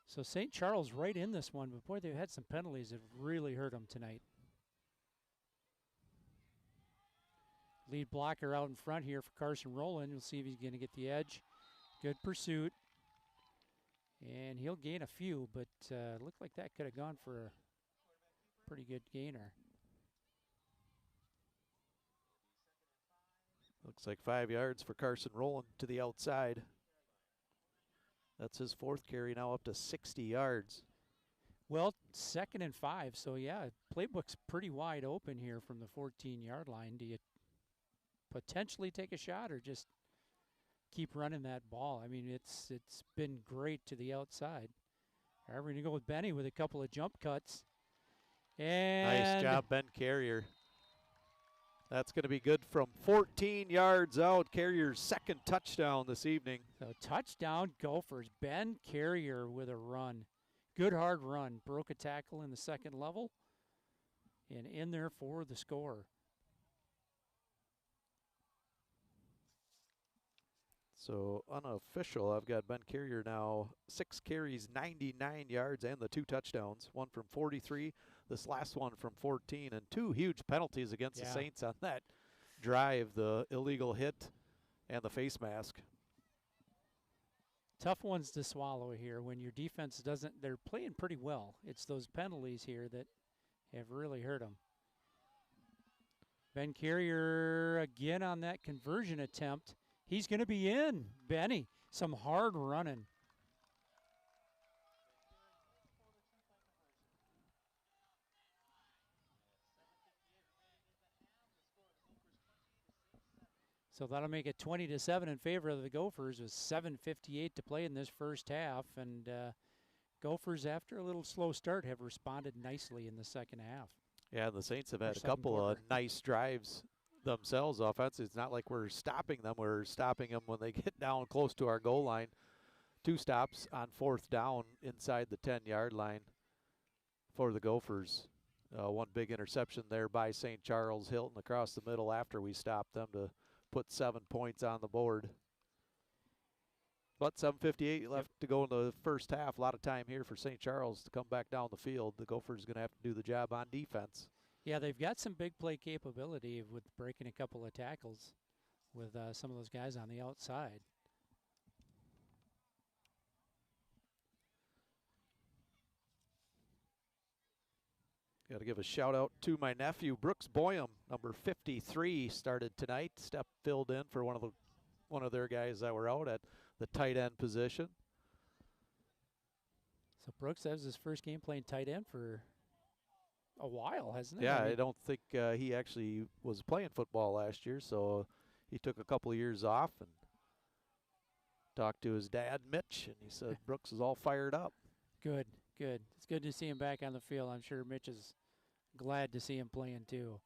So St. Charles right in this one, but boy, they've had some penalties that really hurt them tonight. Lead blocker out in front here for Carson Rowland. We'll see if he's going to get the edge. Good pursuit. And he'll gain a few, but looked like that could have gone for a pretty good gainer. Looks like 5 yards for Carson Rowland to the outside. That's his fourth carry, now up to 60 yards. Well, 2nd and 5, so yeah, playbook's pretty wide open here from the 14-yard line. Do you potentially take a shot or just keep running that ball? I mean, it's been great to the outside. However, we're going to go with Benny with a couple of jump cuts. And nice job, Ben Carrier. That's going to be good from 14 yards out. Carrier's second touchdown this evening. So touchdown Gophers. Ben Carrier with a run. Good hard run. Broke a tackle in the second level. And in there for the score. So unofficial, I've got Ben Carrier now 6 carries, 99 yards, and the 2 touchdowns. One from 43, this last one from 14, and 2 huge penalties against the Saints on that drive, the illegal hit and the face mask. Tough ones to swallow here when your defense doesn't, they're playing pretty well. It's those penalties here that have really hurt them. Ben Carrier again on that conversion attempt. He's going to be in, Benny. Some hard running. So that'll make it 20-7 in favor of the Gophers with 7:58 to play in this first half. And Gophers, after a little slow start, have responded nicely in the second half. Yeah, the Saints have had a couple of nice drives themselves offense. It's not like we're stopping them. We're stopping them when they get down close to our goal line. 2 stops on 4th down inside the 10-yard line for the Gophers. One big interception there by St. Charles. Hilton across the middle after we stopped them to put 7 points on the board. But 7:58 left to go in the first half. A lot of time here for St. Charles to come back down the field. The Gophers are going to have to do the job on defense. Yeah, they've got some big play capability with breaking a couple of tackles with some of those guys on the outside. Got to give a shout out to my nephew, Brooks Boyum, number 53, started tonight. Filled in for one of their guys that were out at the tight end position. So Brooks, that was his first game playing tight end for a while, hasn't it? Yeah, I don't think he actually was playing football last year, so he took a couple of years off and talked to his dad, Mitch, and he said Brooks is all fired up. Good, good. It's good to see him back on the field. I'm sure Mitch is glad to see him playing too.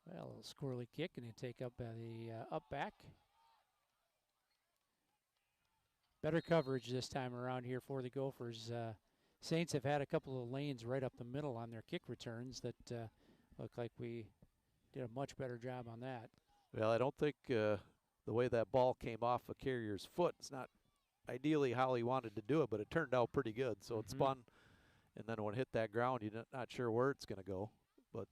Well, a little squirrely kick, and they take up the up back. Better coverage this time around here for the Gophers. Saints have had a couple of lanes right up the middle on their kick returns that look like we did a much better job on that. Well, I don't think the way that ball came off a carrier's foot, it's not ideally how he wanted to do it, but it turned out pretty good. So it spun, and then when it hit that ground, you're not sure where it's going to go. But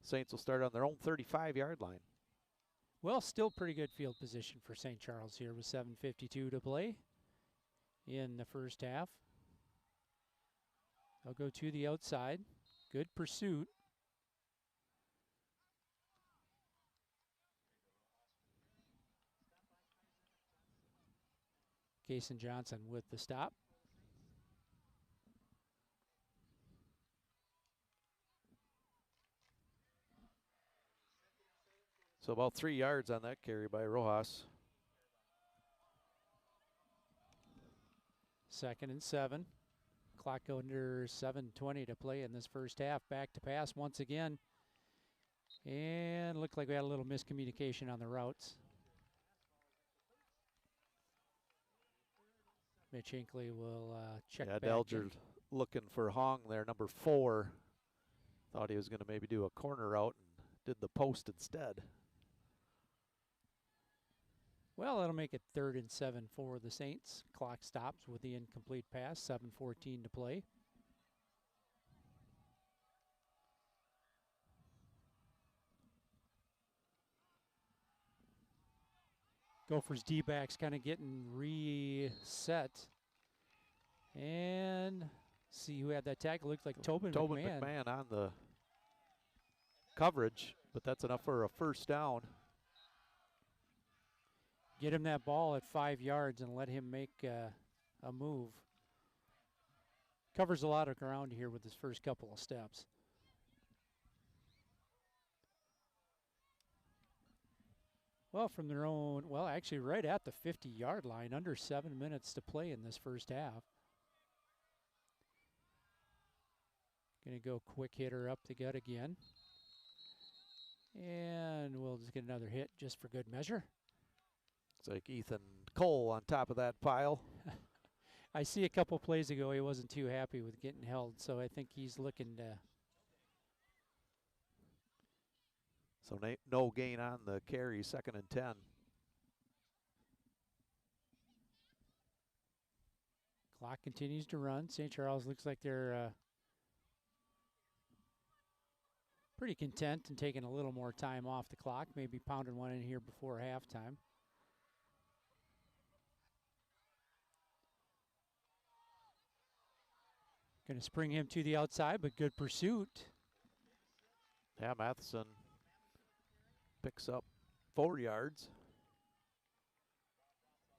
Saints will start on their own 35-yard line. Well, still pretty good field position for St. Charles here with 7:52 to play in the first half. They'll go to the outside. Good pursuit. Kason Johnson with the stop. So about 3 yards on that carry by Rojas. 2nd and 7. Clock under 7:20 to play in this first half. Back to pass once again. And looked like we had a little miscommunication on the routes. Mitch Hinckley will check back. Delger looking for Hong there, number 4. Thought he was going to maybe do a corner route and did the post instead. Well, that'll make it 3rd and 7 for the Saints. Clock stops with the incomplete pass, 7:14 to play. Gophers D-backs kind of getting reset. And see who had that tackle. Looked like Tobin McMahon on the coverage, but that's enough for a first down. Get him that ball at 5 yards and let him make a move. Covers a lot of ground here with his first couple of steps. Well, from their own, well, actually right at the 50-yard line, under 7 minutes to play in this first half. Going to go quick hitter up the gut again. And we'll just get another hit just for good measure. It's like Ethan Cole on top of that pile. I see a couple plays ago he wasn't too happy with getting held, so I think he's looking to. So no gain on the carry, 2nd and 10. Clock continues to run. St. Charles looks like they're pretty content and taking a little more time off the clock, maybe pounding one in here before halftime. Going to spring him to the outside, but good pursuit. Yeah, Matheson picks up 4 yards.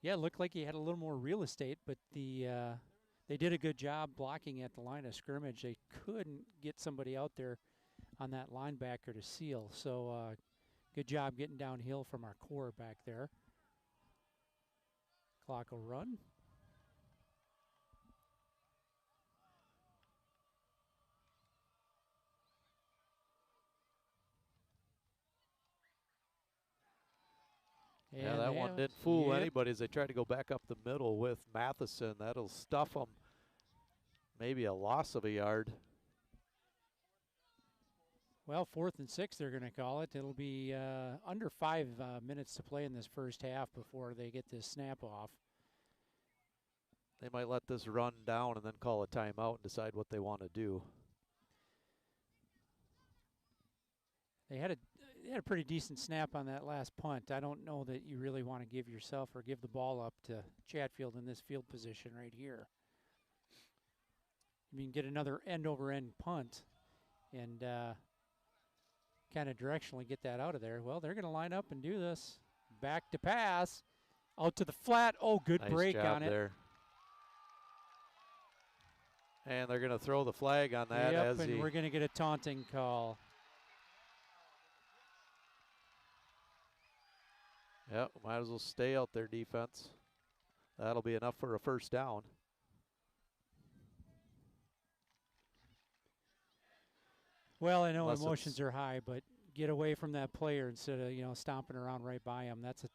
Yeah, it looked like he had a little more real estate, but they did a good job blocking at the line of scrimmage. They couldn't get somebody out there on that linebacker to seal. So good job getting downhill from our core back there. Clock will run. that one didn't fool anybody as they tried to go back up the middle with Matheson. That'll stuff them. Maybe a loss of a yard. Well, 4th and 6 they're going to call it. It'll be under 5 minutes to play in this first half before they get this snap off. They might let this run down and then call a timeout and decide what they want to do. They had a pretty decent snap on that last punt. I don't know that you really want to give yourself or give the ball up to Chatfield in this field position right here. You can get another end-over-end punt and kind of directionally get that out of there. Well, they're going to line up and do this. Back to pass. Out to the flat. Oh, good nice break job on it. There. And they're going to throw the flag on that. Yep, and we're going to get a taunting call. Yep, might as well stay out there, defense. That'll be enough for a first down. Well, I know emotions are high, but get away from that player instead of, stomping around right by him. That's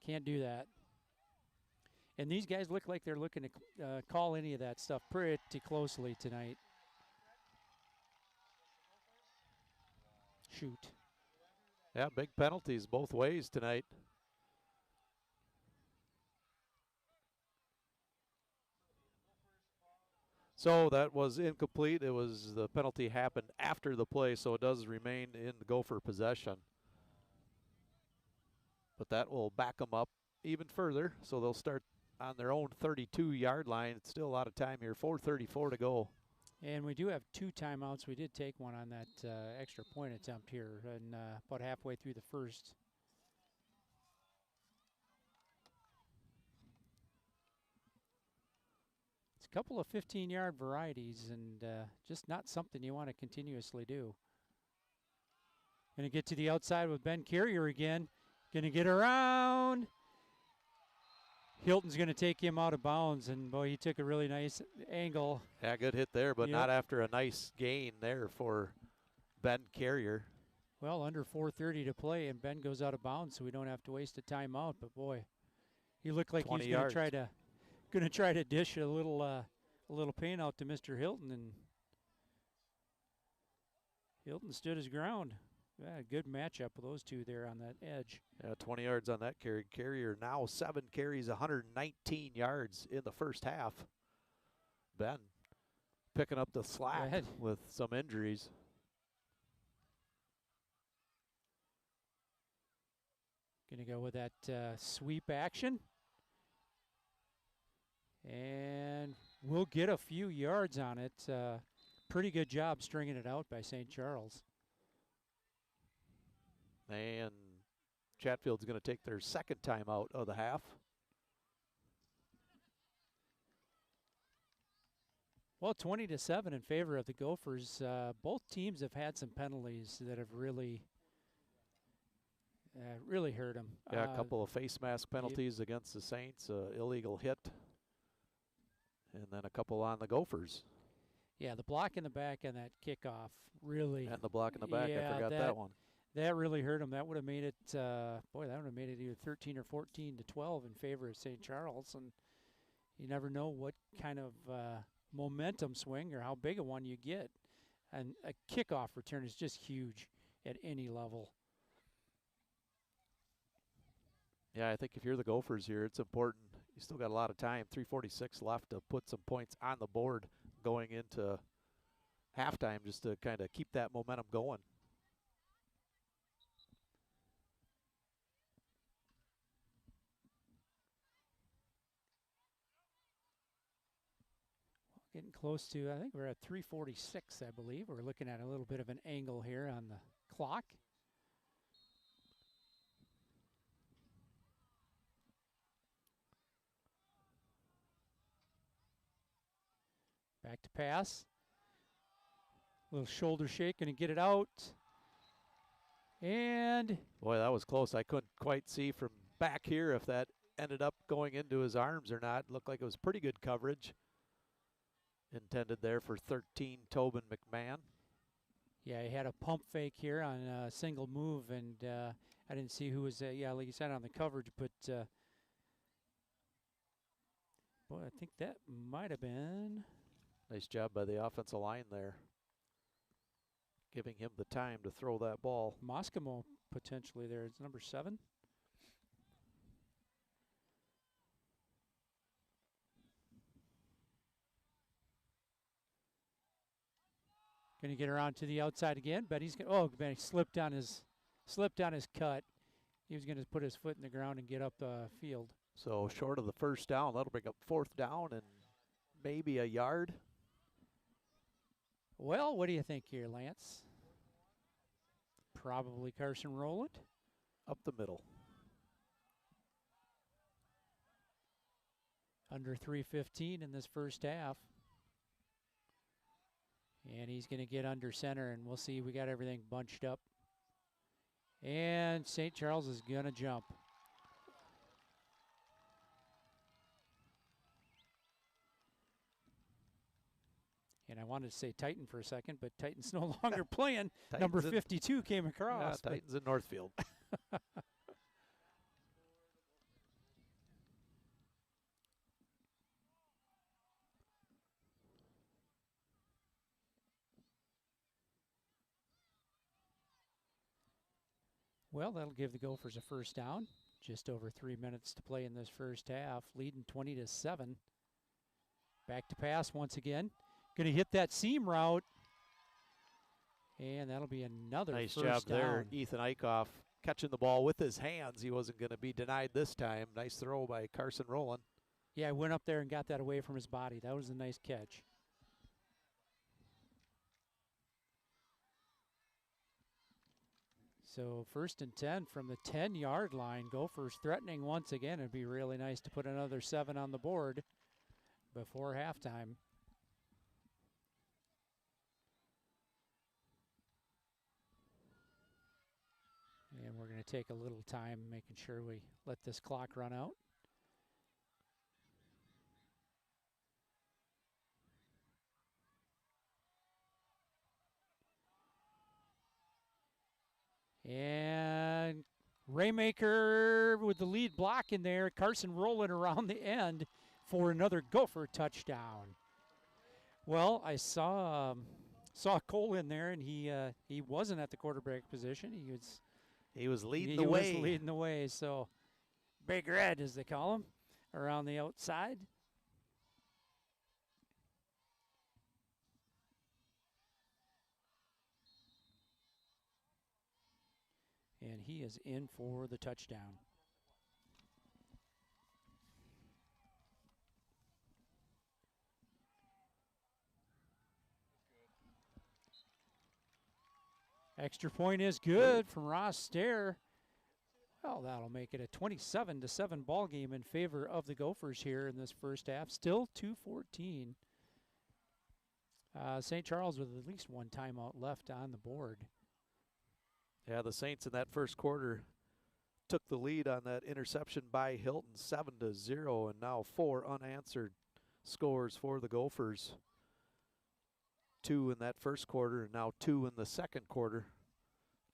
can't do that. And these guys look like they're looking to call any of that stuff pretty closely tonight. Shoot. Yeah, big penalties both ways tonight. So that was incomplete. It was the penalty happened after the play, so it does remain in the Gopher possession. But that will back them up even further, so they'll start on their own 32-yard line. It's still a lot of time here, 4:34 to go. And we do have 2 timeouts. We did take one on that extra point attempt here, and about halfway through the first. It's a couple of 15-yard varieties, and just not something you want to continuously do. Going to get to the outside with Ben Carrier again. Going to get around. Hilton's going to take him out of bounds, and boy, he took a really nice angle. Yeah, good hit there, but not after a nice gain there for Ben Carrier. Well, under 4:30 to play, and Ben goes out of bounds, so we don't have to waste a timeout. But boy, he looked like he's going to try to dish a little pain out to Mr. Hilton, and Hilton stood his ground. Yeah, good matchup with those two there on that edge. Yeah, 20 yards on that carry. Carrier now 7 carries, 119 yards in the first half. Ben picking up the slack with some injuries. Going to go with that sweep action. And we'll get a few yards on it. Pretty good job stringing it out by St. Charles. And Chatfield's going to take their second time out of the half. Well, 20-7 in favor of the Gophers. Both teams have had some penalties that have really hurt them. Yeah, a couple of face mask penalties against the Saints, illegal hit, and then a couple on the Gophers. Yeah, the block in the back and that kickoff really. And the block in the back, I forgot that one. That really hurt them. That would have made it, that would have made it either 13 or 14 to 12 in favor of St. Charles. And you never know what kind of momentum swing or how big a one you get. And a kickoff return is just huge at any level. Yeah, I think if you're the Gophers here, it's important. You still got a lot of time, 3:46 left to put some points on the board going into halftime just to kind of keep that momentum going. Getting close to, I think we're at 3:46, I believe. We're looking at a little bit of an angle here on the clock. Back to pass. Little shoulder shake, going to get it out. And boy, that was close. I couldn't quite see from back here if that ended up going into his arms or not. Looked like it was pretty good coverage. Intended there for 13, Tobin McMahon. Yeah, he had a pump fake here on a single move, and I didn't see who was, yeah, like you said, on the coverage, but boy, I think that might have been. Nice job by the offensive line there, giving him the time to throw that ball. Moskamo potentially there. It's number 7. Going to get around to the outside again. Betty's going. Oh, Betty slipped on his cut. He was going to put his foot in the ground and get up the field. So short of the first down, that'll bring up 4th down and maybe a yard. Well, what do you think here, Lance? Probably Carson Rowland. Up the middle. Under 3:15 in this first half. And he's going to get under center, and we'll see. We got everything bunched up. And St. Charles is going to jump. And I wanted to say Titan for a second, but Titan's no longer playing. Number 52 came across. Yeah, Titans in Northfield. Well, that'll give the Gophers a first down. Just over 3 minutes to play in this first half, leading 20-7. Back to pass once again. Going to hit that seam route. And that'll be another nice first job down. there. Ethan Eichhoff catching the ball with his hands. He wasn't going to be denied this time. Nice throw by Carson Rowland. Yeah, I went up there and got that away from his body. That was a nice catch. So 1st and 10 from the 10-yard line. Gophers threatening once again. It'd be really nice to put another 7 on the board before halftime. And we're going to take a little time making sure we let this clock run out. And Raymaker with the lead block in there. Carson Rowland around the end for another Gopher touchdown. Well, I saw Cole in there, and he wasn't at the quarterback position. He was leading the way. He was leading the way. So Big Red, as they call him, around the outside. And he is in for the touchdown. Extra point is good from Ross Stair. Well, that'll make it a 27-7 ball game in favor of the Gophers here in this first half. Still 2:14. St. Charles with at least one timeout left on the board. Yeah, the Saints in that first quarter took the lead on that interception by Hilton, 7-0, and now 4 unanswered scores for the Gophers. 2 in that first quarter, and now 2 in the second quarter.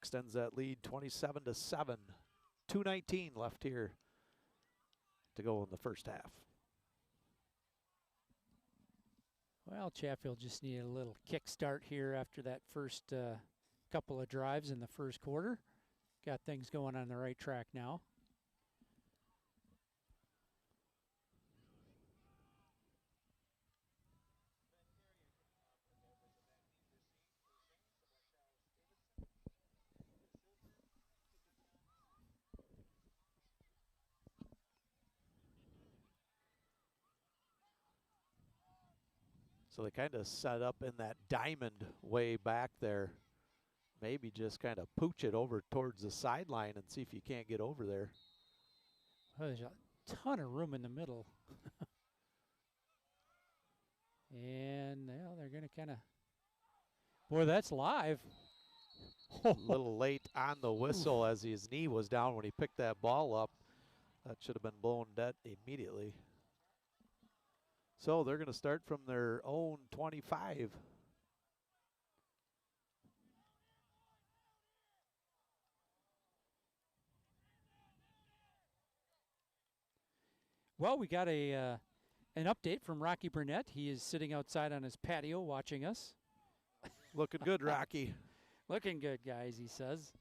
Extends that lead 27-7. 2:19 left here to go in the first half. Well, Chatfield just needed a little kickstart here after that first couple of drives in the first quarter. Got things going on the right track now. So they kind of set up in that diamond way back there. Maybe just kind of pooch it over towards the sideline and see if you can't get over there. Oh, there's a ton of room in the middle. And well, they're going to kind of, boy, that's live. A little late on the whistle as his knee was down when he picked that ball up. That should have been blown dead immediately. So they're going to start from their own 25. Well, we got an update from Rocky Burnett. He is sitting outside on his patio watching us. Looking good, Rocky. Looking good, guys, he says.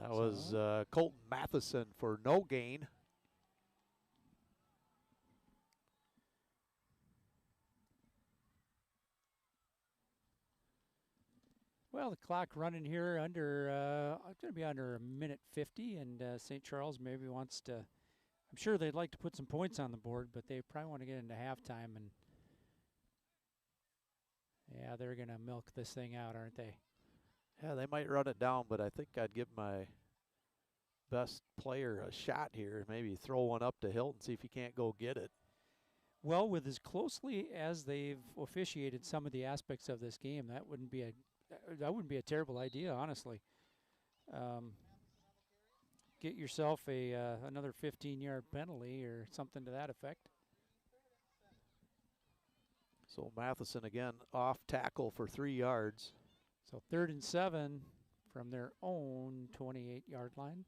That was Colton Matheson for no gain. Well, the clock running here under, it's going to be under a minute 50, and St. Charles maybe wants to, I'm sure they'd like to put some points on the board, but they probably want to get into halftime, and yeah, they're going to milk this thing out, aren't they? Yeah, they might run it down, but I think I'd give my best player a shot here. Maybe throw one up to Hilton, see if he can't go get it. Well, with as closely as they've officiated some of the aspects of this game, that wouldn't be a terrible idea, honestly. Get yourself another 15-yard penalty or something to that effect. So Matheson again off tackle for 3 yards. So 3rd and 7 from their own 28-yard line.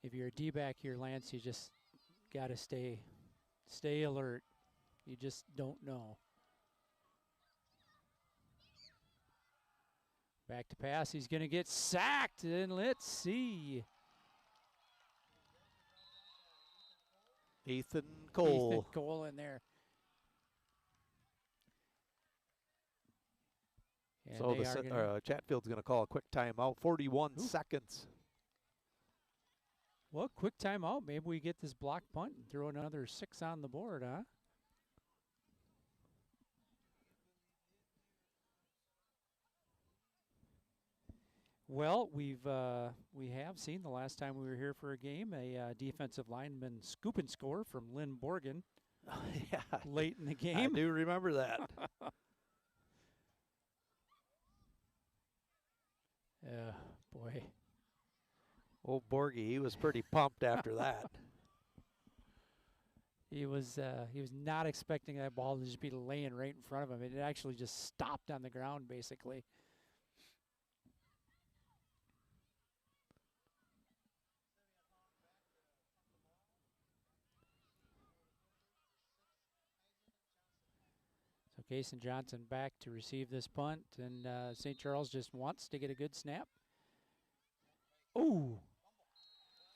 If you're a D-back here, Lance, you just got to stay alert. You just don't know. Back to pass. He's going to get sacked, and let's see. Ethan Cole. Ethan Cole in there. And so Chatfield's going to call a quick timeout. 41 seconds. Well, quick timeout. Maybe we get this block punt and throw another 6 on the board, huh? Well, we have seen the last time we were here for a game a defensive lineman scoop and score from Lynn Borgen. Yeah, late in the game. I do remember that. Boy. Old Borgie, he was pretty pumped after that. He was not expecting that ball to just be laying right in front of him. It actually just stopped on the ground, basically. So Kason Johnson back to receive this punt, and St. Charles just wants to get a good snap. Ooh.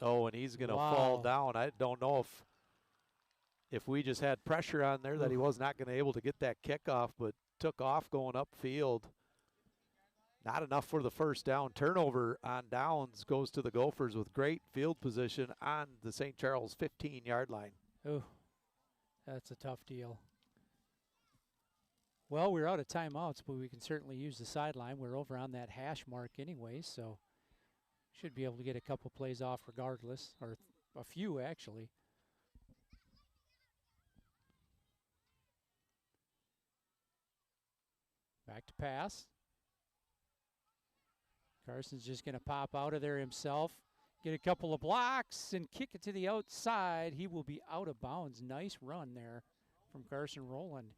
Oh, and he's going to fall down. I don't know if we just had pressure on there that he was not going to be able to get that kickoff, but took off going upfield. Not enough for the first down. Turnover on downs goes to the Gophers with great field position on the St. Charles 15-yard line. Oh, that's a tough deal. Well, we're out of timeouts, but we can certainly use the sideline. We're over on that hash mark anyway, so should be able to get a couple plays off regardless, or a few actually. Back to pass. Carson's just going to pop out of there himself, get a couple of blocks, and kick it to the outside. He will be out of bounds. Nice run there from Carson Rowland.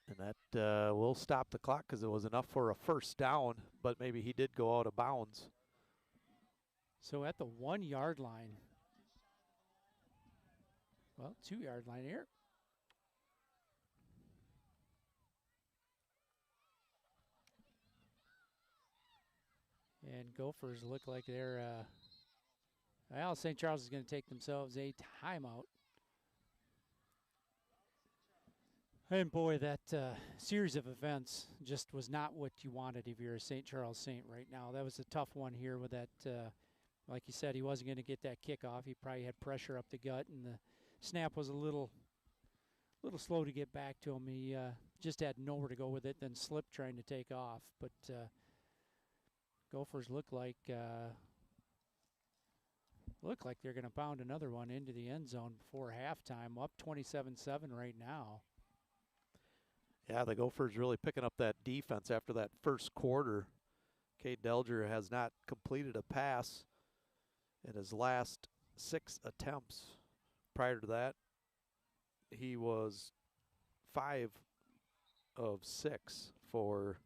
And that will stop the clock because it was enough for a first down, but maybe he did go out of bounds. So at the 1 yard line, well, 2 yard line here. And Gophers look like they're, well, St. Charles is going to take themselves a timeout. And boy, that series of events just was not what you wanted if you're a St. Charles Saint right now. That was a tough one here with that, like you said, he wasn't going to get that kickoff. He probably had pressure up the gut, and the snap was a little slow to get back to him. He just had nowhere to go with it, then slipped trying to take off. But Gophers look like they're going to pound another one into the end zone before halftime, up 27-7 right now. Yeah, the Gophers really picking up that defense after that first quarter. Cade Delger has not completed a pass in his last 6 attempts. Prior to that, he was 5 of 6 for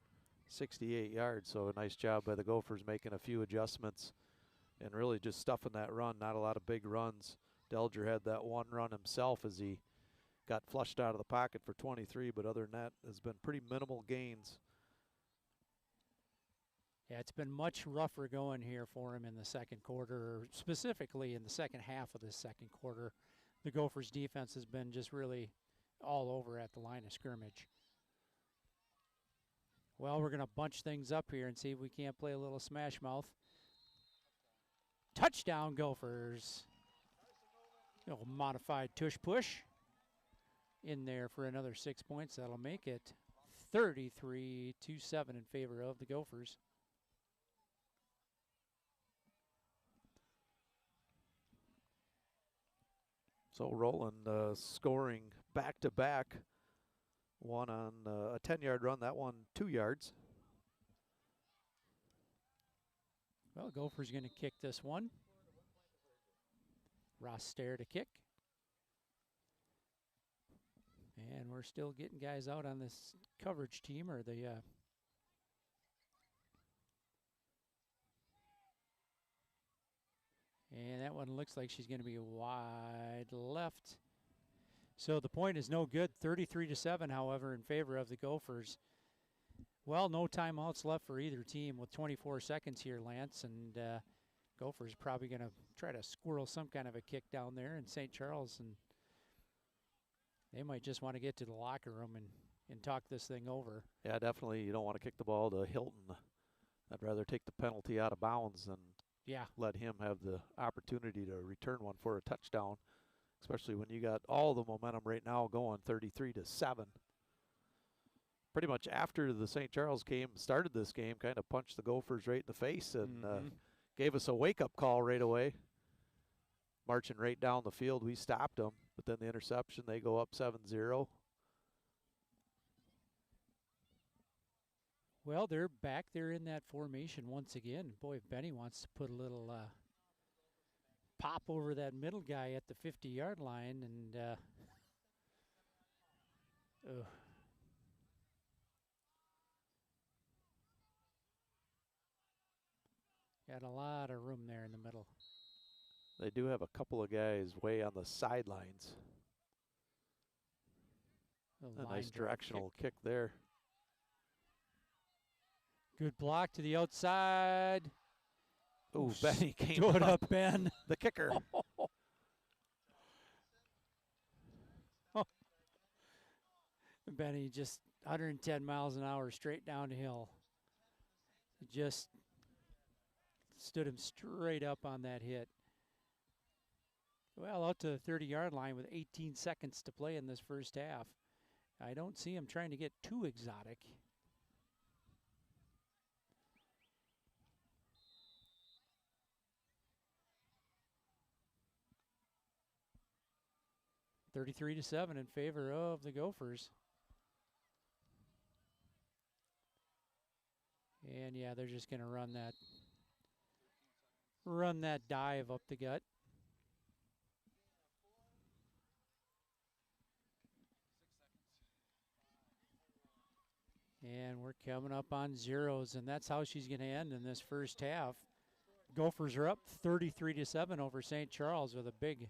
68 yards. So a nice job by the Gophers making a few adjustments and really just stuffing that run. Not a lot of big runs. Delger had that one run himself as he got flushed out of the pocket for 23, but other than that, has been pretty minimal gains. Yeah, it's been much rougher going here for him in the second quarter, or specifically in the second half of the second quarter. The Gophers defense has been just really all over at the line of scrimmage. Well, we're going to bunch things up here and see if we can't play a little smash mouth. Touchdown, Gophers. A little modified tush push in there for another 6 points. That'll make it 33-7 in favor of the Gophers. So Rowland scoring back-to-back. One on a 10-yard run, that one 2 yards. Well, Gophers going to kick this one. Ross Stair to kick. And we're still getting guys out on this coverage team, or the and that one looks like she's going to be wide left. So the point is no good. 33-7, however, in favor of the Gophers. Well, no timeouts left for either team with 24 seconds here, Lance, and Gophers probably going to try to squirrel some kind of a kick down there in St. Charles, and they might just want to get to the locker room and talk this thing over. Yeah, definitely. You don't want to kick the ball to Hilton. I'd rather take the penalty out of bounds than let him have the opportunity to return one for a touchdown, especially when you got all the momentum right now going 33-7. Pretty much after the St. Charles game started this game, kind of punched the Gophers right in the face and gave us a wake-up call right away. Marching right down the field, we stopped them, but then the interception, they go up 7-0. Well, they're back there in that formation once again. Boy, if Benny wants to put a little pop over that middle guy at the 50-yard line, and got a lot of room there in the middle. They do have a couple of guys way on the sidelines. A nice directional kick there. Good block to the outside. Ooh, Benny came Stood up, Ben. The kicker. Benny just 110 miles an hour straight down the hill. Just stood him straight up on that hit. Well, out to the 30-yard line with 18 seconds to play in this first half. I don't see him trying to get too exotic. (33-7) in favor of the Gophers. And yeah, they're just going to run that dive up the gut. And we're coming up on zeros, and that's how she's going to end in this first half. Gophers are up 33-7 over St. Charles with a big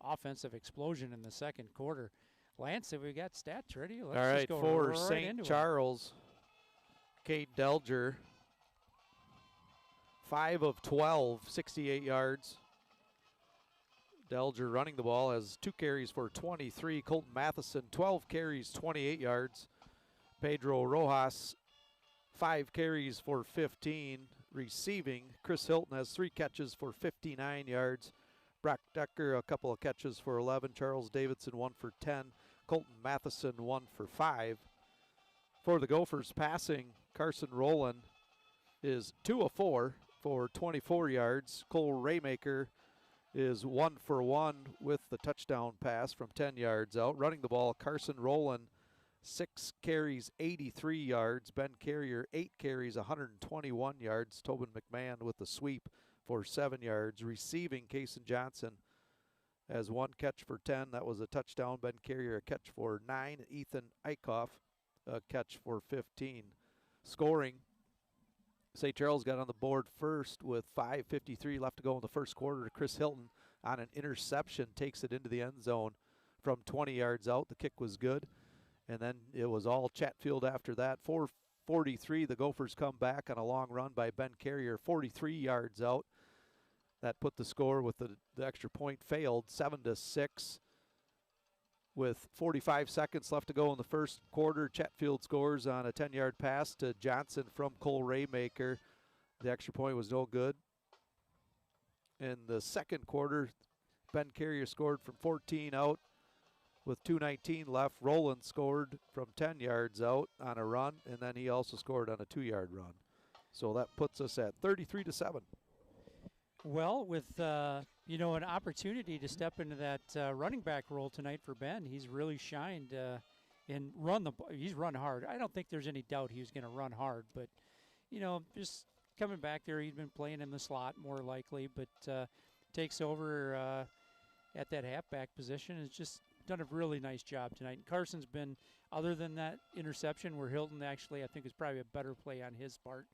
offensive explosion in the second quarter. Lance, have we got stats ready? Let's all right, for St. Charles, Cade Delger, 5 of 12, 68 yards. Delger running the ball has 2 carries for 23. Colton Matheson, 12 carries, 28 yards. Pedro Rojas, 5 carries for 15. Receiving, Chris Hilton has 3 catches for 59 yards. Brock Decker, a couple of catches for 11. Charles Davidson, 1 for 10. Colton Matheson, 1 for 5. For the Gophers passing, Carson Rowland is 2 of 4 for 24 yards. Cole Raymaker is 1 for 1 with the touchdown pass from 10 yards out. Running the ball, Carson Rowland, 6 carries, 83 yards. Ben Carrier, 8 carries, 121 yards. Tobin McMahon with the sweep for 7 yards. Receiving, Kason Johnson has 1 catch for 10. That was a touchdown. Ben Carrier, a catch for 9. Ethan Eichhoff, a catch for 15. Scoring, St. Charles got on the board first with 5:53 left to go in the first quarter. Chris Hilton on an interception takes it into the end zone from 20 yards out. The kick was good. And then it was all Chatfield after that. 4:43, the Gophers come back on a long run by Ben Carrier, 43 yards out. That put the score with the extra point failed, 7-6. With 45 seconds left to go in the first quarter, Chatfield scores on a 10-yard pass to Johnson from Cole Raymaker. The extra point was no good. In the second quarter, Ben Carrier scored from 14 out. With 2:19 left, Roland scored from 10 yards out on a run, and then he also scored on a 2-yard run. So that puts us at 33-7. Well, with an opportunity to step into that running back role tonight for Ben, he's really shined and he's run hard. I don't think there's any doubt he was going to run hard, but just coming back there, he's been playing in the slot more likely, but takes over at that halfback position. It's just done a really nice job tonight. And Carson's been, other than that interception where Hilton actually, I think, is probably a better play on his part,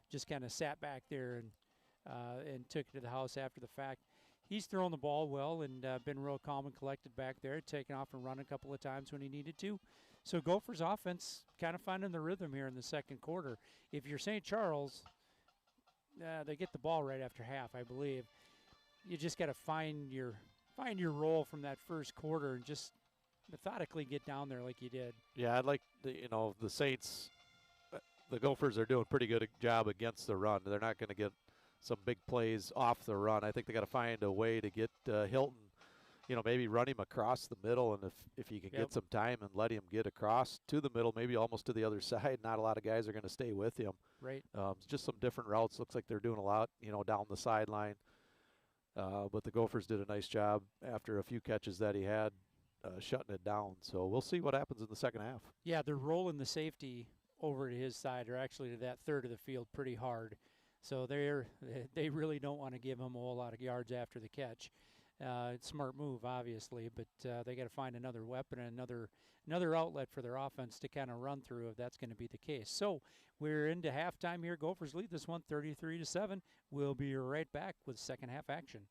just kind of sat back there and took it to the house after the fact. He's thrown the ball well and been real calm and collected back there, taken off and run a couple of times when he needed to. So Gophers offense kind of finding the rhythm here in the second quarter. If you're St. Charles, they get the ball right after half, I believe. You just got to find your role from that first quarter and just methodically get down there like you did. Yeah, I'd like the Saints, the Gophers are doing a pretty good job against the run. They're not going to get some big plays off the run. I think they got to find a way to get Hilton, maybe run him across the middle, and if you can get some time and let him get across to the middle, maybe almost to the other side. Not a lot of guys are going to stay with him. Right. Just some different routes. Looks like they're doing a lot, down the sideline. But the Gophers did a nice job after a few catches that he had, shutting it down. So we'll see what happens in the second half. Yeah, they're rolling the safety over to his side, or actually to that third of the field, pretty hard. So they really don't want to give him a whole lot of yards after the catch. It's a smart move, obviously, but they got to find another weapon and another outlet for their offense to kind of run through if that's going to be the case. So we're into halftime here. Gophers lead this one 33-7. We'll be right back with second half action.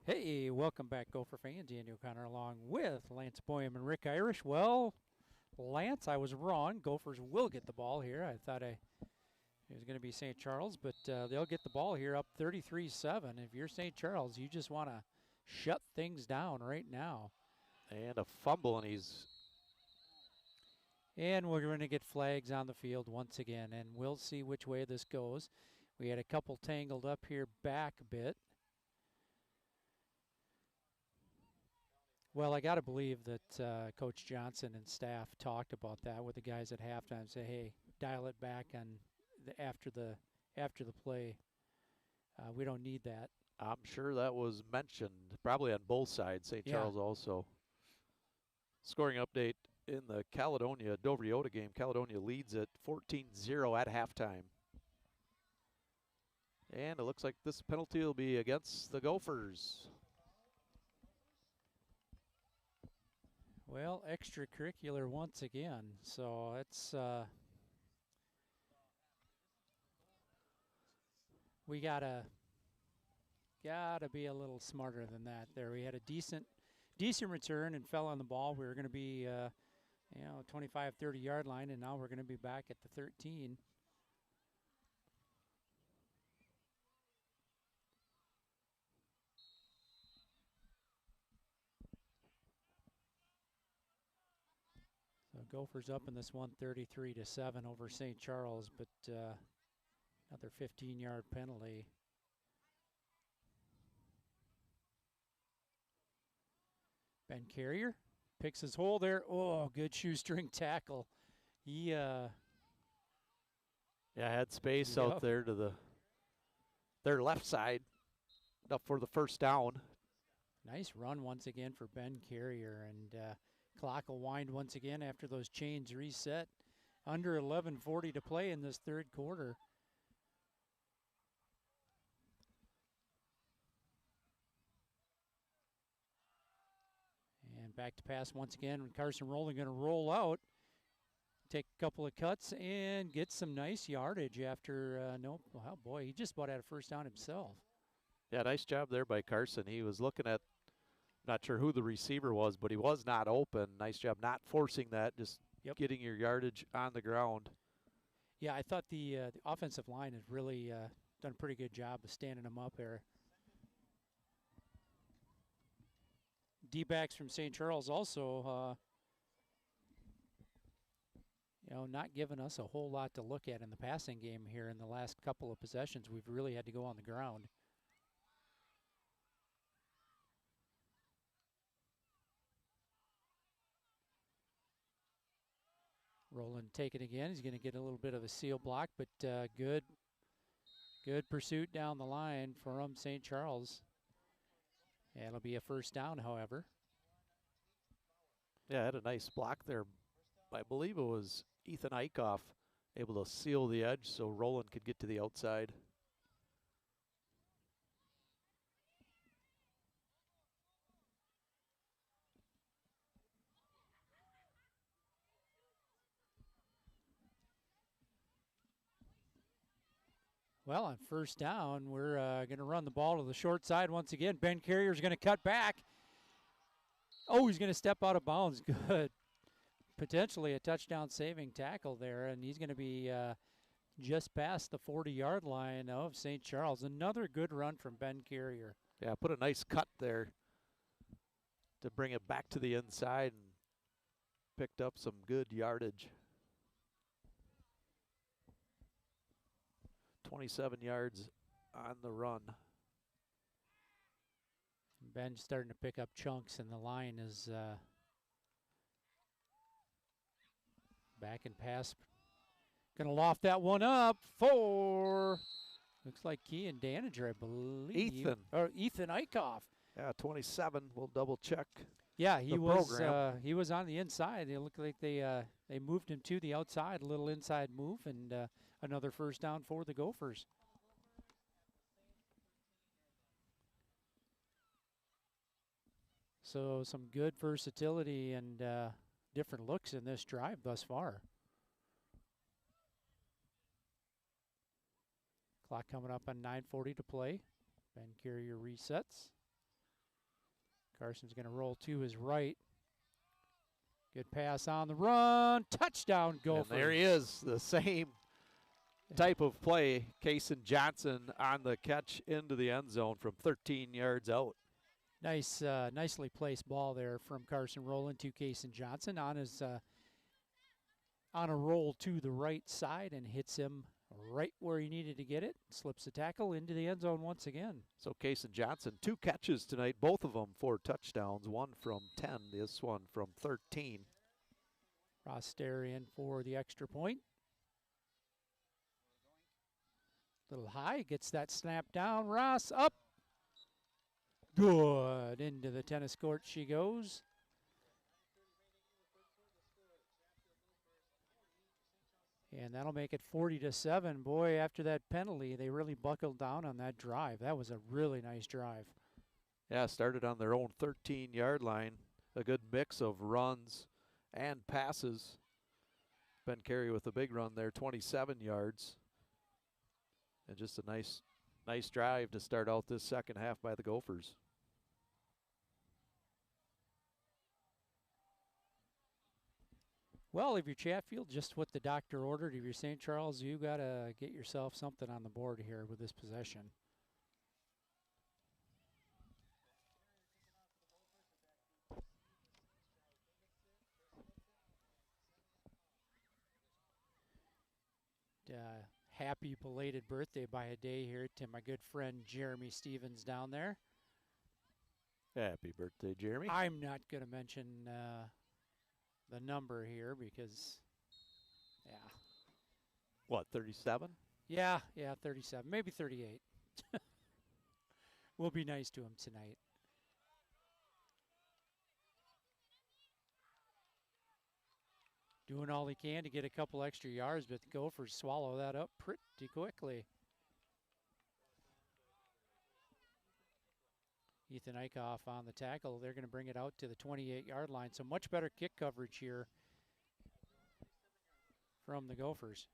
Hey, welcome back, Gopher fans. Andy O'Connor along with Lance Boyum and Rick Irish. Well, Lance, I was wrong. Gophers will get the ball here. I thought it was going to be St. Charles, but they'll get the ball here up 33-7. If you're St. Charles, you just want to shut things down right now. And a fumble, and he's... And we're going to get flags on the field once again, and we'll see which way this goes. We had a couple tangled up here back a bit. Well, I got to believe that Coach Johnson and staff talked about that with the guys at halftime. Say, hey, dial it back on after the play. We don't need that. I'm sure that was mentioned, probably on both sides. St. Charles also. Scoring update in the Caledonia-Dover Yoda game. Caledonia leads at 14-0 at halftime. And it looks like this penalty will be against the Gophers. Well, extracurricular once again. So it's we gotta be a little smarter than that. There, we had a decent return and fell on the ball. We were going to be 25, 30-yard line, and now we're going to be back at the 13. So Gophers up in this one 33-7 over St. Charles, but another 15-yard penalty. Ben Carrier picks his hole there. Oh, good shoestring tackle. He had space out there to their left side up for the first down. Nice run once again for Ben Carrier, and clock will wind once again after those chains reset. Under 11:40 to play in this third quarter. And back to pass once again. Carson Rowland going to roll out, take a couple of cuts, and get some nice yardage after, oh boy, he just about had a first down himself. Yeah, nice job there by Carson. He was looking at, not sure who the receiver was, but he was not open. Nice job not forcing that, just getting your yardage on the ground. Yeah, I thought the offensive line has really done a pretty good job of standing him up there. D-backs from St. Charles also, not giving us a whole lot to look at in the passing game here in the last couple of possessions. We've really had to go on the ground. Rowland take it again. He's going to get a little bit of a seal block, but good pursuit down the line from St. Charles. Yeah, it'll be a first down, however. Yeah, had a nice block there. I believe it was Ethan Eichhoff able to seal the edge so Rowland could get to the outside. Well, on first down, we're going to run the ball to the short side once again. Ben Carrier's going to cut back. Oh, he's going to step out of bounds. Good. Potentially a touchdown saving tackle there, and he's going to be just past the 40-yard line of St. Charles. Another good run from Ben Carrier. Yeah, put a nice cut there to bring it back to the inside and picked up some good yardage. 27 yards on the run. Ben's starting to pick up chunks, and the line is back and pass. Going to loft that one up for, looks like Kean Danager, I believe. Ethan Eichhoff. Yeah, 27. We'll double check. Yeah, he was on the inside. It looked like they moved him to the outside, a little inside move, and another first down for the Gophers. So some good versatility and different looks in this drive thus far. Clock coming up on 9:40 to play. Ben Carrier resets. Carson's going to roll to his right. Good pass on the run. Touchdown, Gophers. And there he is, the same type of play. Kason Johnson on the catch into the end zone from 13 yards out. Nice, nicely placed ball there from Carson Rowland to Kason Johnson on his on a roll to the right side and hits him right where he needed to get it. Slips the tackle into the end zone once again. So Kason Johnson, 2 catches tonight, both of them for touchdowns, one from 10, this one from 13. Ross Starian for the extra point. Little high, gets that snap down. Ross up. Good. Into the tennis court she goes. And that'll make it 40-7. Boy, after that penalty, they really buckled down on that drive. That was a really nice drive. Yeah, started on their own 13-yard line. A good mix of runs and passes. Ben Carey with a big run there, 27 yards. And just a nice drive to start out this second half by the Gophers. Well, if you're Chatfield, just what the doctor ordered. If you're St. Charles, you got to get yourself something on the board here with this possession. Happy belated birthday by a day here to my good friend Jeremy Stevens down there. Happy birthday, Jeremy. I'm not going to mention the number here because, yeah. What, 37? Yeah, 37, maybe 38. We'll be nice to him tonight. Doing all he can to get a couple extra yards, but the Gophers swallow that up pretty quickly. Ethan Eichhoff on the tackle. They're going to bring it out to the 28-yard line. So much better kick coverage here from the Gophers.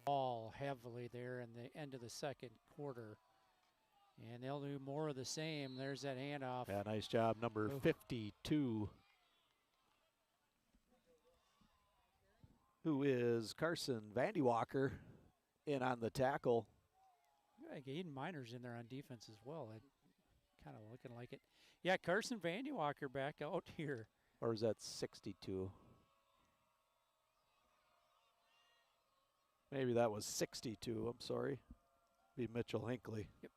Ball heavily there in the end of the second quarter. And they'll do more of the same. There's that handoff. Yeah, nice job, number 52. Who is Carson Vandewalker in on the tackle. I think Aiden Miner's in there on defense as well. Kind of looking like it. Yeah, Carson Vandewalker back out here. Or is that 62? Maybe that was 62, I'm sorry. Be Mitchell Hinckley. Yep.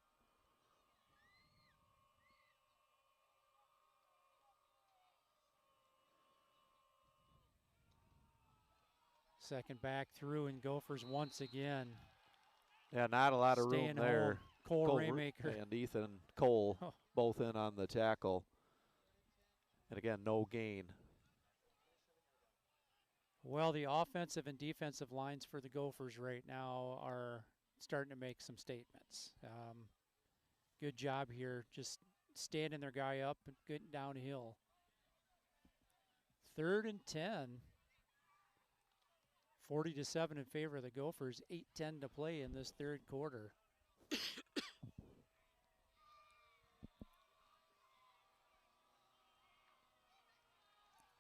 Second back through and Gophers once again. Yeah, not a lot of room there. Cole Raymaker and Ethan Cole both in on the tackle. And again, no gain. Well, the offensive and defensive lines for the Gophers right now are starting to make some statements. Good job here, just standing their guy up and getting downhill. 3rd and 10. 40-7 in favor of the Gophers. 8:10 to play in this third quarter.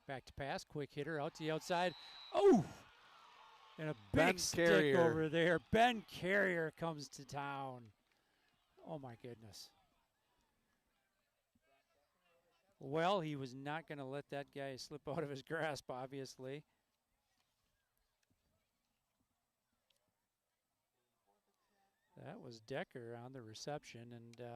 Back to pass, quick hitter out to the outside. Oh! And a big stick over there. Ben Carrier comes to town. Oh my goodness. Well, he was not going to let that guy slip out of his grasp, obviously. That was Decker on the reception, and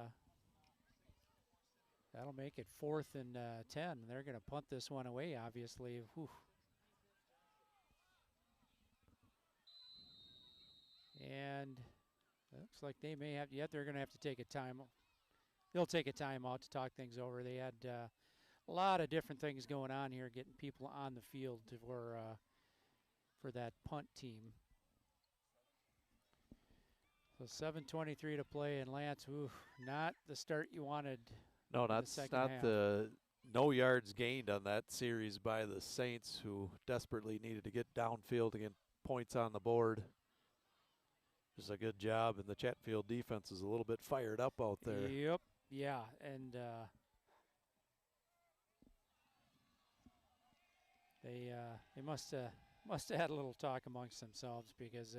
that'll make it 4th and 10. They're going to punt this one away, obviously. Whew. And it looks like they may have, they're going to have to take a time. They'll take a timeout to talk things over. They had a lot of different things going on here, getting people on the field for for that punt team. So 7:23 to play, and Lance, not the start you wanted. No, in that's the second not half. the no yards gained on that series by the Saints, who desperately needed to get downfield to get points on the board. Just a good job, and the Chatfield defense is a little bit fired up out there. Yep, yeah, and they must have had a little talk amongst themselves, because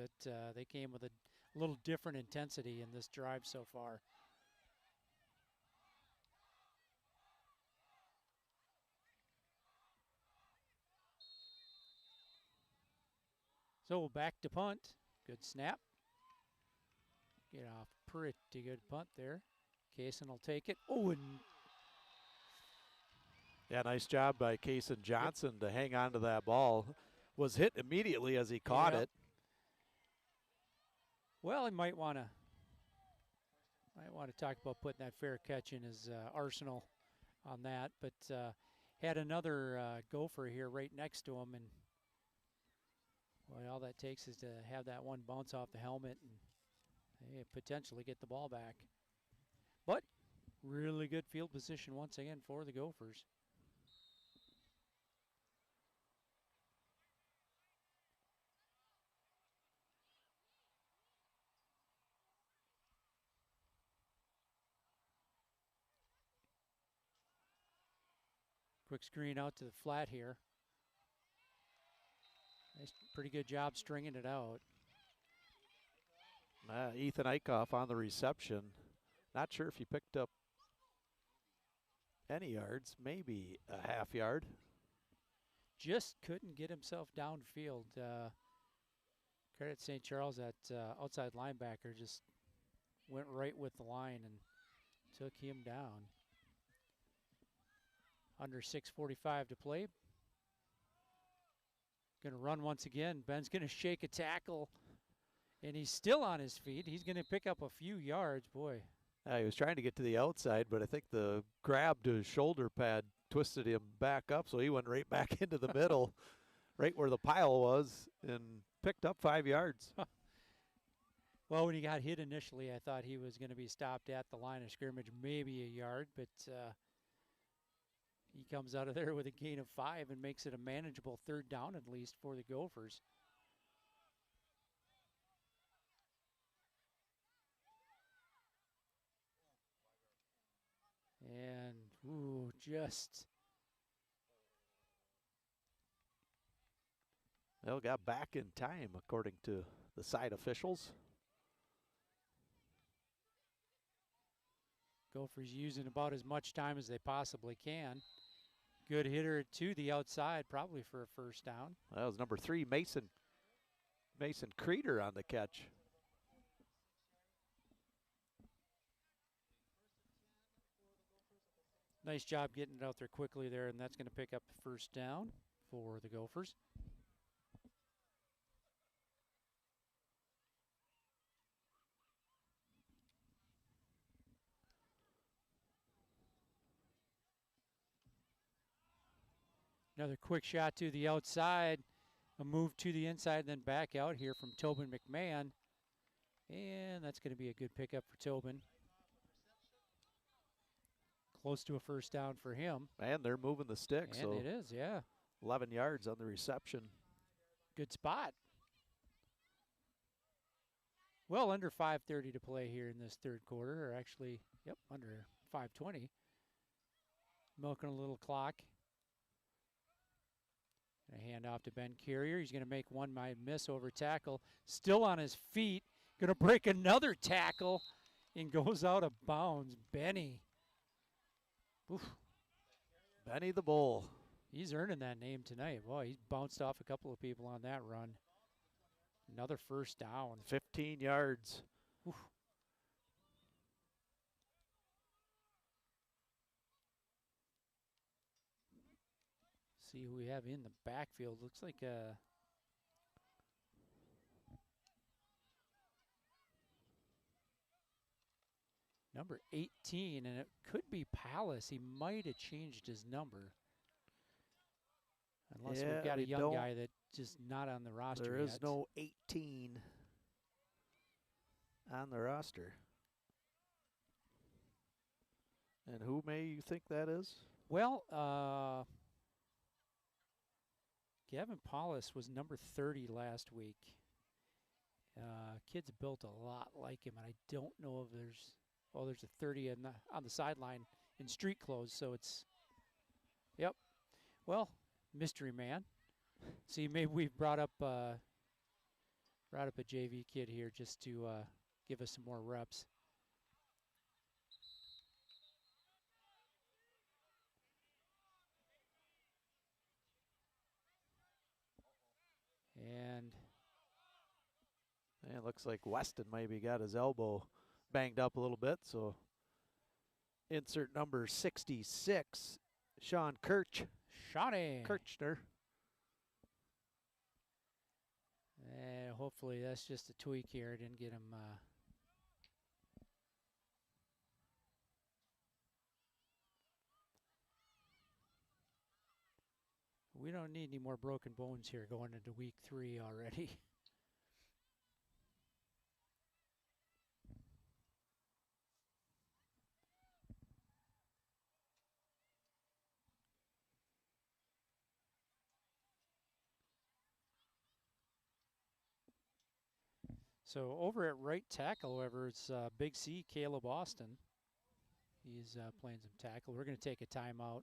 they came with a little different intensity in this drive so far. So back to punt. Good snap. Get off, pretty good punt there. Kaysen will take it. Oh, and yeah, nice job by Kaysen Johnson to hang on to that ball. Was hit immediately as he caught it. Well, he might want to talk about putting that fair catch in his arsenal on that, but had another Gopher here right next to him, and well, all that takes is to have that one bounce off the helmet and potentially get the ball back. But really good field position once again for the Gophers. Quick screen out to the flat here. Nice, pretty good job stringing it out. Ethan Eichhoff on the reception. Not sure if he picked up any yards, maybe a half yard. Just couldn't get himself downfield. Credit St. Charles, that outside linebacker just went right with the line and took him down. Under 6:45 to play. Going to run once again. Ben's going to shake a tackle, and he's still on his feet. He's going to pick up a few yards. Boy. He was trying to get to the outside, but I think the grab to his shoulder pad twisted him back up, so he went right back into the middle, right where the pile was, and picked up 5 yards. Well, when he got hit initially, I thought he was going to be stopped at the line of scrimmage, maybe a yard, but he comes out of there with a gain of 5 and makes it a manageable 3rd down at least for the Gophers. And, just. Well, got back in time, according to the side officials. Gophers using about as much time as they possibly can. Good hitter to the outside, probably for a 1st down. That was number 3, Mason Creeder on the catch. Nice job getting it out there quickly there, and that's going to pick up the 1st down for the Gophers. Another quick shot to the outside, a move to the inside, then back out here from Tobin McMahon. And that's going to be a good pickup for Tobin. Close to a 1st down for him. And they're moving the stick. And it is, yeah. 11 yards on the reception. Good spot. Well, under 5:30 to play here in this 3rd quarter, or actually, under 5:20. Milking a little clock. A hand off to Ben Carrier. He's going to make one miss over tackle. Still on his feet. Going to break another tackle and goes out of bounds. Benny. Oof. Benny the Bull. He's earning that name tonight. Boy, he's bounced off a couple of people on that run. Another 1st down. 15 yards. Oof. See who we have in the backfield. Looks like number 18, and it could be Palace. He might have changed his number. Unless we've got a young guy that just not on the roster There yet. is no 18 on the roster. And who may you think that is? Well, Gavin Paulus was number 30 last week. Kid's built a lot like him, and I don't know if there's a 30 on the sideline in street clothes, so it's, yep. Well, mystery man. See, maybe we've brought up a JV kid here just to give us some more reps. And it looks like Weston maybe got his elbow banged up a little bit, so insert number 66, Sean Kirchner. And hopefully that's just a tweak here. Didn't get him. We don't need any more broken bones here going into week 3 already. So over at right tackle, however, it's Big C, Caleb Austin. He's playing some tackle. We're going to take a timeout.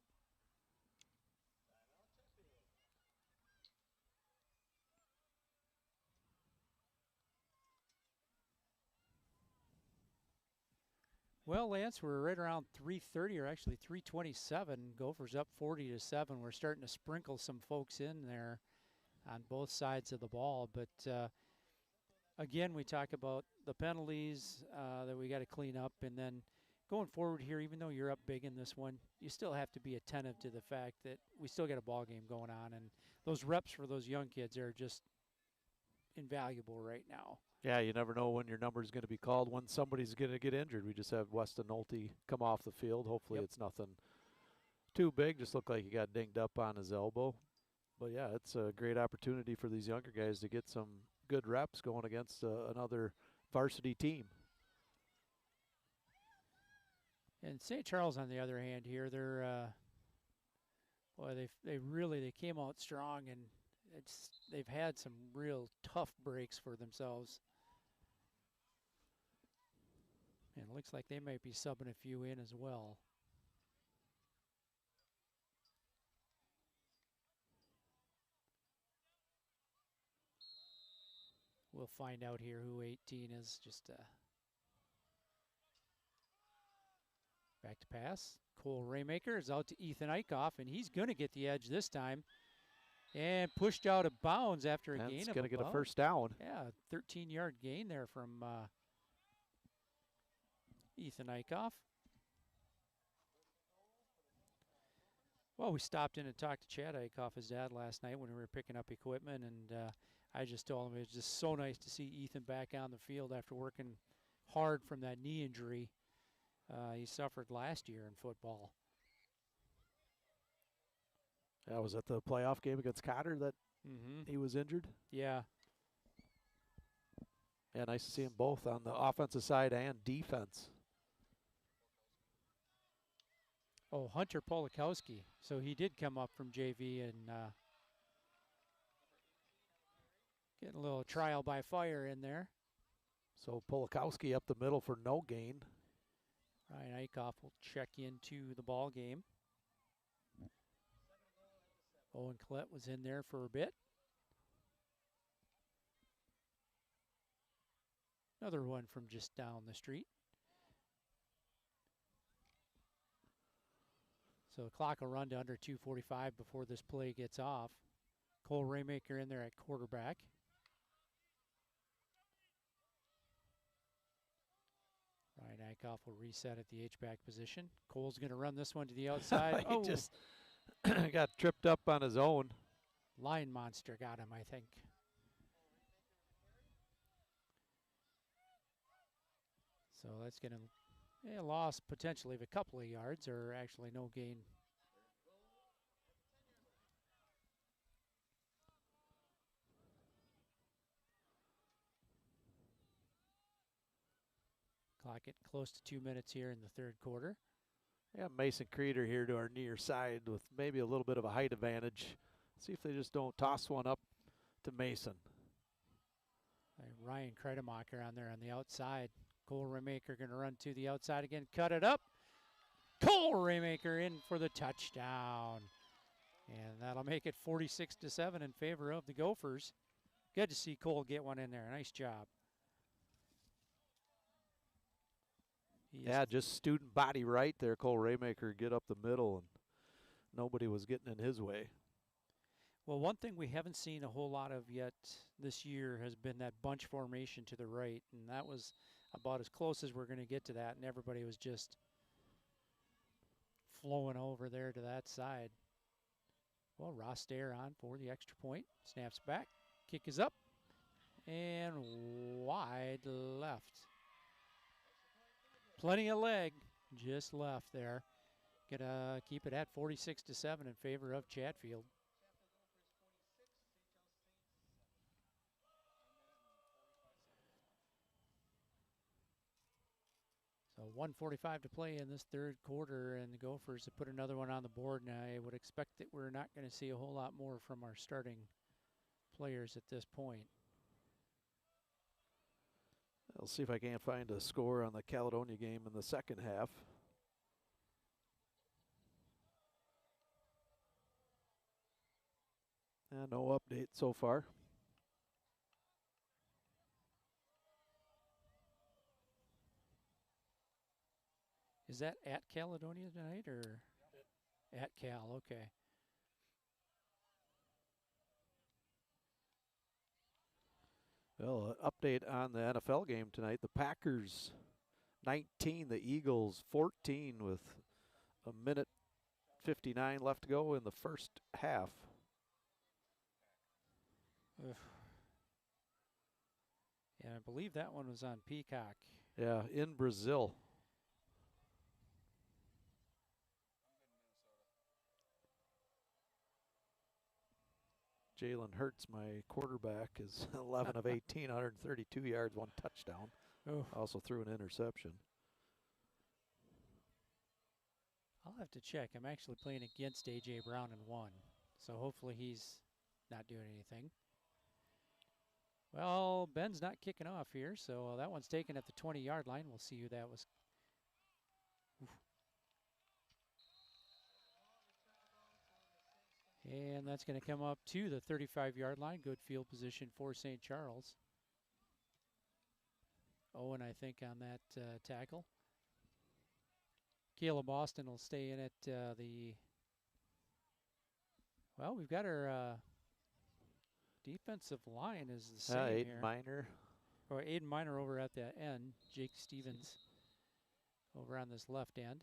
Well, Lance, we're right around 3:30, or actually 3:27. Gophers up 40-7. We're starting to sprinkle some folks in there on both sides of the ball, but again, we talk about the penalties that we got to clean up, and then going forward here, even though you're up big in this one, you still have to be attentive to the fact that we still got a ball game going on, and those reps for those young kids are just invaluable right now. Yeah, you never know when your number is going to be called, when somebody's going to get injured. We just had Weston Nolte come off the field. Hopefully it's nothing too big. Just looked like he got dinged up on his elbow. But, yeah, it's a great opportunity for these younger guys to get some good reps going against another varsity team. And St. Charles, on the other hand, here they're they came out strong, and they've had some real tough breaks for themselves. And it looks like they might be subbing a few in as well. We'll find out here who 18 is. Just back to pass. Cole Raymaker is out to Ethan Eichhoff, and he's going to get the edge this time. And pushed out of bounds after a gain of about. He's going to get a first down. Yeah, 13-yard gain there from Ethan Eichhoff. Well, we stopped in and talked to Chad Eichhoff, his dad, last night when we were picking up equipment, and I just told him it was just so nice to see Ethan back on the field after working hard from that knee injury he suffered last year in football. That was at the playoff game against Cotter that he was injured. Yeah. Yeah, nice to see them both on the offensive side and defense. Oh, Hunter Polakowski. So he did come up from JV and getting a little trial by fire in there. So Polakowski up the middle for no gain. Ryan Eichhoff will check into the ball game. Owen Collette was in there for a bit. Another one from just down the street. So the clock will run to under 2:45 before this play gets off. Cole Raymaker in there at quarterback. Ryan Eichhoff will reset at the H-back position. Cole's going to run this one to the outside. He just got tripped up on his own. Lion Monster got him, I think. So that's going to loss potentially of a couple of yards, or actually no gain. clock at close to 2 minutes here in the third quarter. Yeah, Mason Creeder here to our near side with maybe a little bit of a height advantage. See if they just don't toss one up to Mason. Ryan Kredemacher on there on the outside. Cole Raymaker going to run to the outside again, cut it up. Cole Raymaker in for the touchdown. And that'll make it 46-7 in favor of the Gophers. Good to see Cole get one in there. Nice job. Yeah, just student body right there. Cole Raymaker get up the middle, and nobody was getting in his way. Well, one thing we haven't seen a whole lot of yet this year has been that bunch formation to the right, and that was about as close as we're going to get to that, and everybody was just flowing over there to that side. Well, Ross Dare on for the extra point. Snaps back. Kick is up. And wide left. Plenty of leg. Just left there. Gonna keep it at 46-7 in favor of Chatfield. So 1:45 to play in this third quarter, and the Gophers have put another one on the board, and I would expect that we're not going to see a whole lot more from our starting players at this point. I'll see if I can't find a score on the Caledonia game in the second half. And no update so far. Is that at Caledonia tonight or at Cal? Okay. Well, update on the NFL game tonight. The Packers 19, the Eagles 14 with a minute 59 left to go in the first half. Ugh. Yeah, I believe that one was on Peacock. Yeah, in Brazil. Jalen Hurts, my quarterback, is 11 of 18, 132 yards, 1 touchdown. Oh. Also threw an interception. I'll have to check. I'm actually playing against A.J. Brown in one, so hopefully he's not doing anything. Well, Ben's not kicking off here, so that one's taken at the 20-yard line. We'll see who that was. Oof. And that's going to come up to the 35-yard line. Good field position for St. Charles. Owen, I think, on that tackle. Caleb Austin will stay in at the... Well, we've got our defensive line is the same Aiden here. Minor. Or Aiden Minor over at the end. Jake Stevens over on this left end.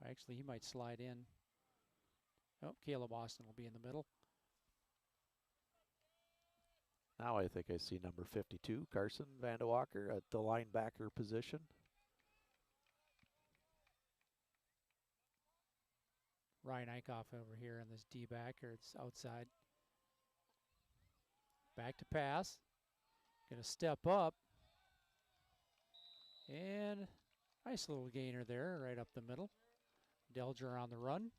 Actually, he might slide in. Oh, Caleb Austin will be in the middle. Now I think I see number 52, Carson Vandewalker at the linebacker position. Ryan Eichhoff over here on this D-backer. It's outside. Back to pass. Going to step up. And nice little gainer there right up the middle. Delger on the run.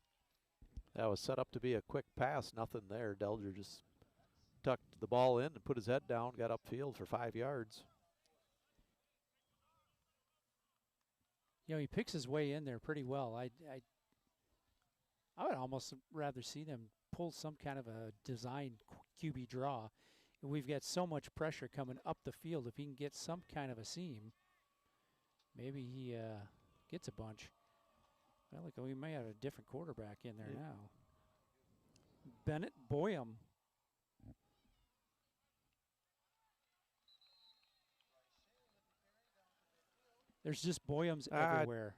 That was set up to be a quick pass. Nothing there. Delger just tucked the ball in and put his head down, got upfield for 5 yards. You know, he picks his way in there pretty well. I would almost rather see them pull some kind of a designed QB draw. We've got so much pressure coming up the field. If he can get some kind of a seam, maybe he gets a bunch. Well, look, we may have a different quarterback in there now. Bennett Boyum. There's just Boyums everywhere.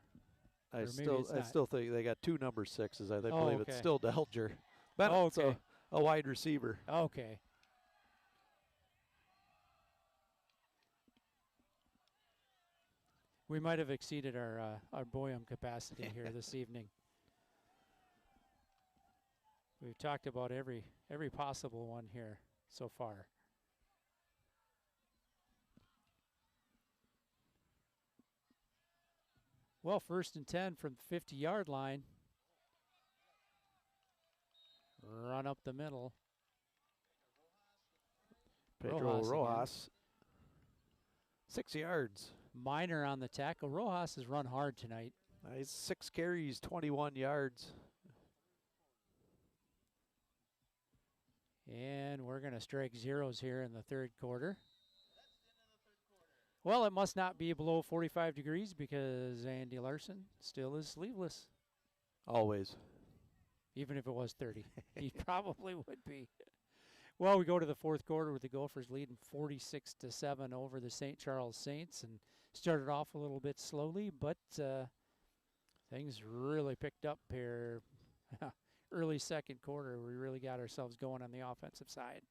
I still think they got 2 number 6s. I believe okay. it's still Delger. Bennett's a wide receiver. Okay. We might have exceeded our Boyum capacity here this evening. We've talked about every possible one here so far. Well, 1st and 10 from the 50-yard line. Run up the middle. Pedro Rojas. 6 yards. Minor on the tackle. Rojas has run hard tonight. Nice. 6 carries, 21 yards. And we're going to strike zeros here in the 3rd quarter. Well, it must not be below 45 degrees because Andy Larson still is sleeveless. Always. Even if it was 30. He probably would be. Well, we go to the 4th quarter with the Gophers leading 46-7 over the St. Charles Saints, and started off a little bit slowly, but things really picked up here. Early 2nd quarter, we really got ourselves going on the offensive side.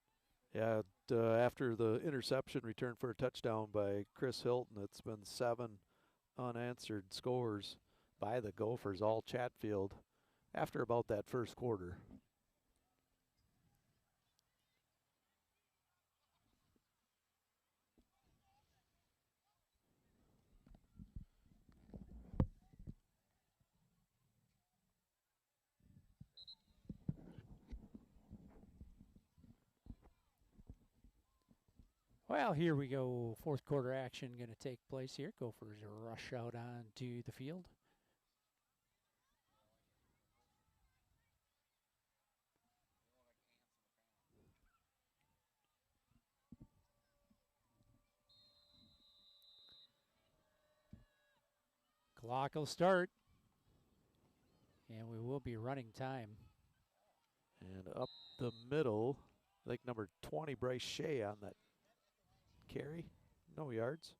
Yeah, after the interception return for a touchdown by Chris Hilton, it's been 7 unanswered scores by the Gophers, all Chatfield, after about that 1st quarter. Well, here we go. 4th quarter action going to take place here. Gophers rush out onto the field. Clock will start, and we will be running time. And up the middle, I think number 20, Bryce Shea on that carry. No yards.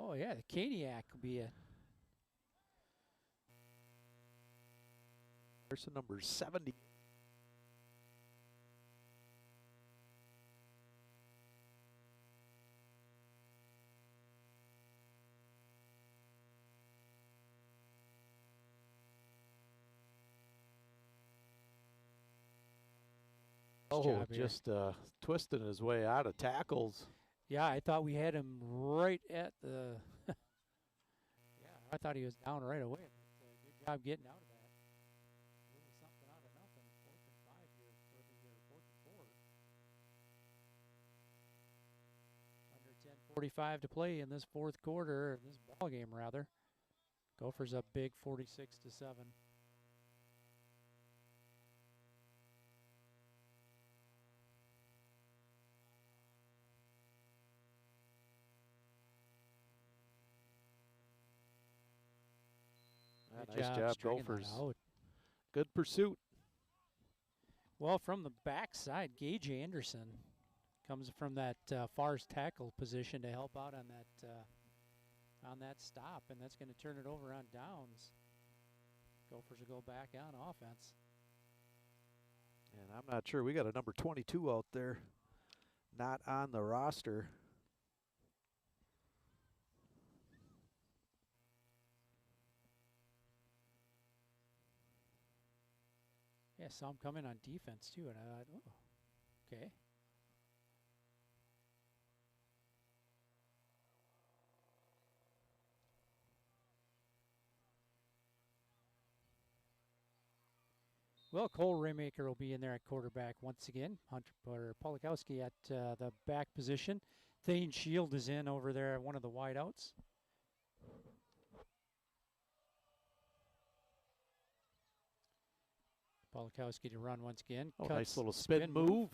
Oh, yeah, the Caniac will be it. Person number 70. Oh, just twisting his way out of tackles. Yeah, I thought we had him right at the. Yeah, I thought he was down right away. But, good job getting out of that. A little something out of nothing. 4th and 5 here, or 4th and 4. Under 10:45 to play in this 4th quarter, this ball game rather. Gophers up big, 46-7. Nice job, Gophers. Good pursuit. Well, from the backside, Gage Anderson comes from that far tackle position to help out on that stop, and that's going to turn it over on downs. Gophers will go back on offense. And I'm not sure. We got a number 22 out there, not on the roster. Yeah, saw him coming on defense too, and I thought, oh, okay. Well, Cole Raymaker will be in there at quarterback once again. Hunter or Polikowski at the back position. Thane Shield is in over there at one of the wideouts. Polikowski to run once again. Oh, nice little spin move.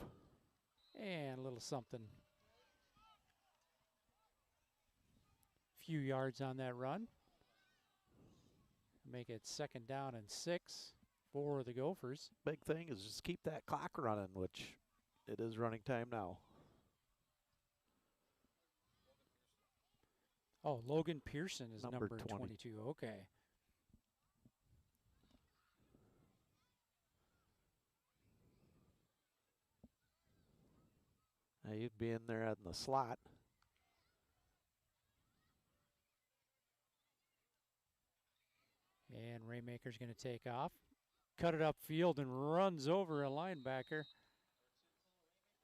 And a little something. Few yards on that run. Make it 2nd down and 6 for the Gophers. Big thing is just keep that clock running, which it is running time now. Oh, Logan Pearson is number 20. 22. Okay. Now you'd be in there in the slot. And Raymaker's going to take off. Cut it upfield and runs over a linebacker.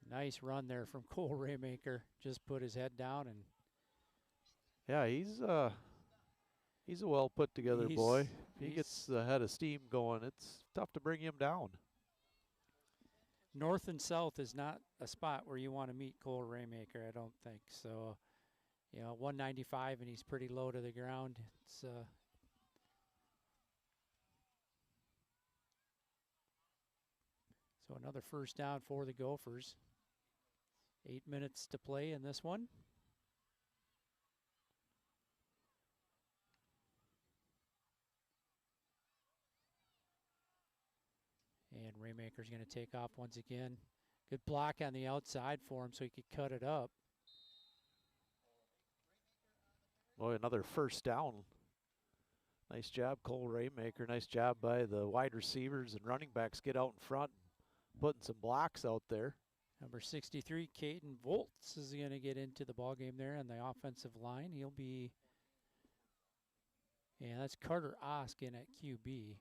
Nice run there from Cole Raymaker. Just put his head down and. Yeah, he's a well put together boy. If he gets the head of steam going, it's tough to bring him down. North and south is not a spot where you want to meet Cole Raymaker, I don't think. So, 195 and he's pretty low to the ground. It's so another first down for the Gophers. 8 minutes to play in this one. And Raymaker's going to take off once again. Good block on the outside for him so he could cut it up. Boy, another first down. Nice job, Cole Raymaker. Nice job by the wide receivers and running backs. Get out in front, putting some blocks out there. Number 63, Caden Volts, is going to get into the ballgame there on the offensive line. He'll be, yeah, that's Carter Oskin at QB.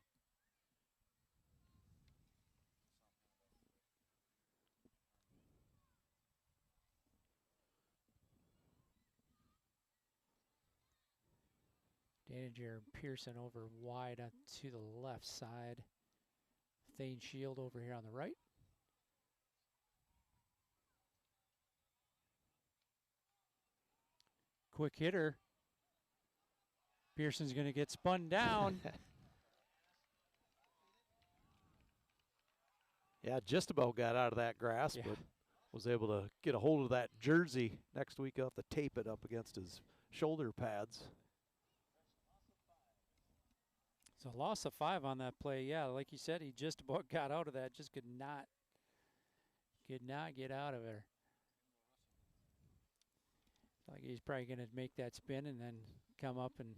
Danger Pearson over wide to the left side. Thane Shield over here on the right. Quick hitter. Pearson's going to get spun down. Yeah, just about got out of that grasp, Yeah. but was able to get a hold of that jersey. Next week, I'll have to tape it up against his shoulder pads. So loss of 5 on that play. Yeah, like you said, he just about got out of that. Just could not get out of there. Like he's probably going to make that spin and then come up and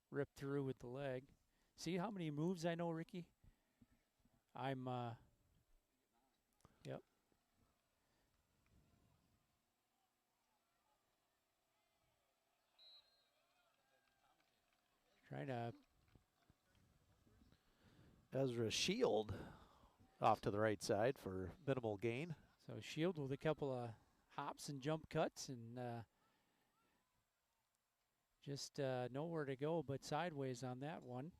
rip through with the leg. See how many moves I know, Ricky? Yep. Trying to. Ezra Shield off to the right side for minimal gain. So Shield with a couple of hops and jump cuts and just nowhere to go but sideways on that one.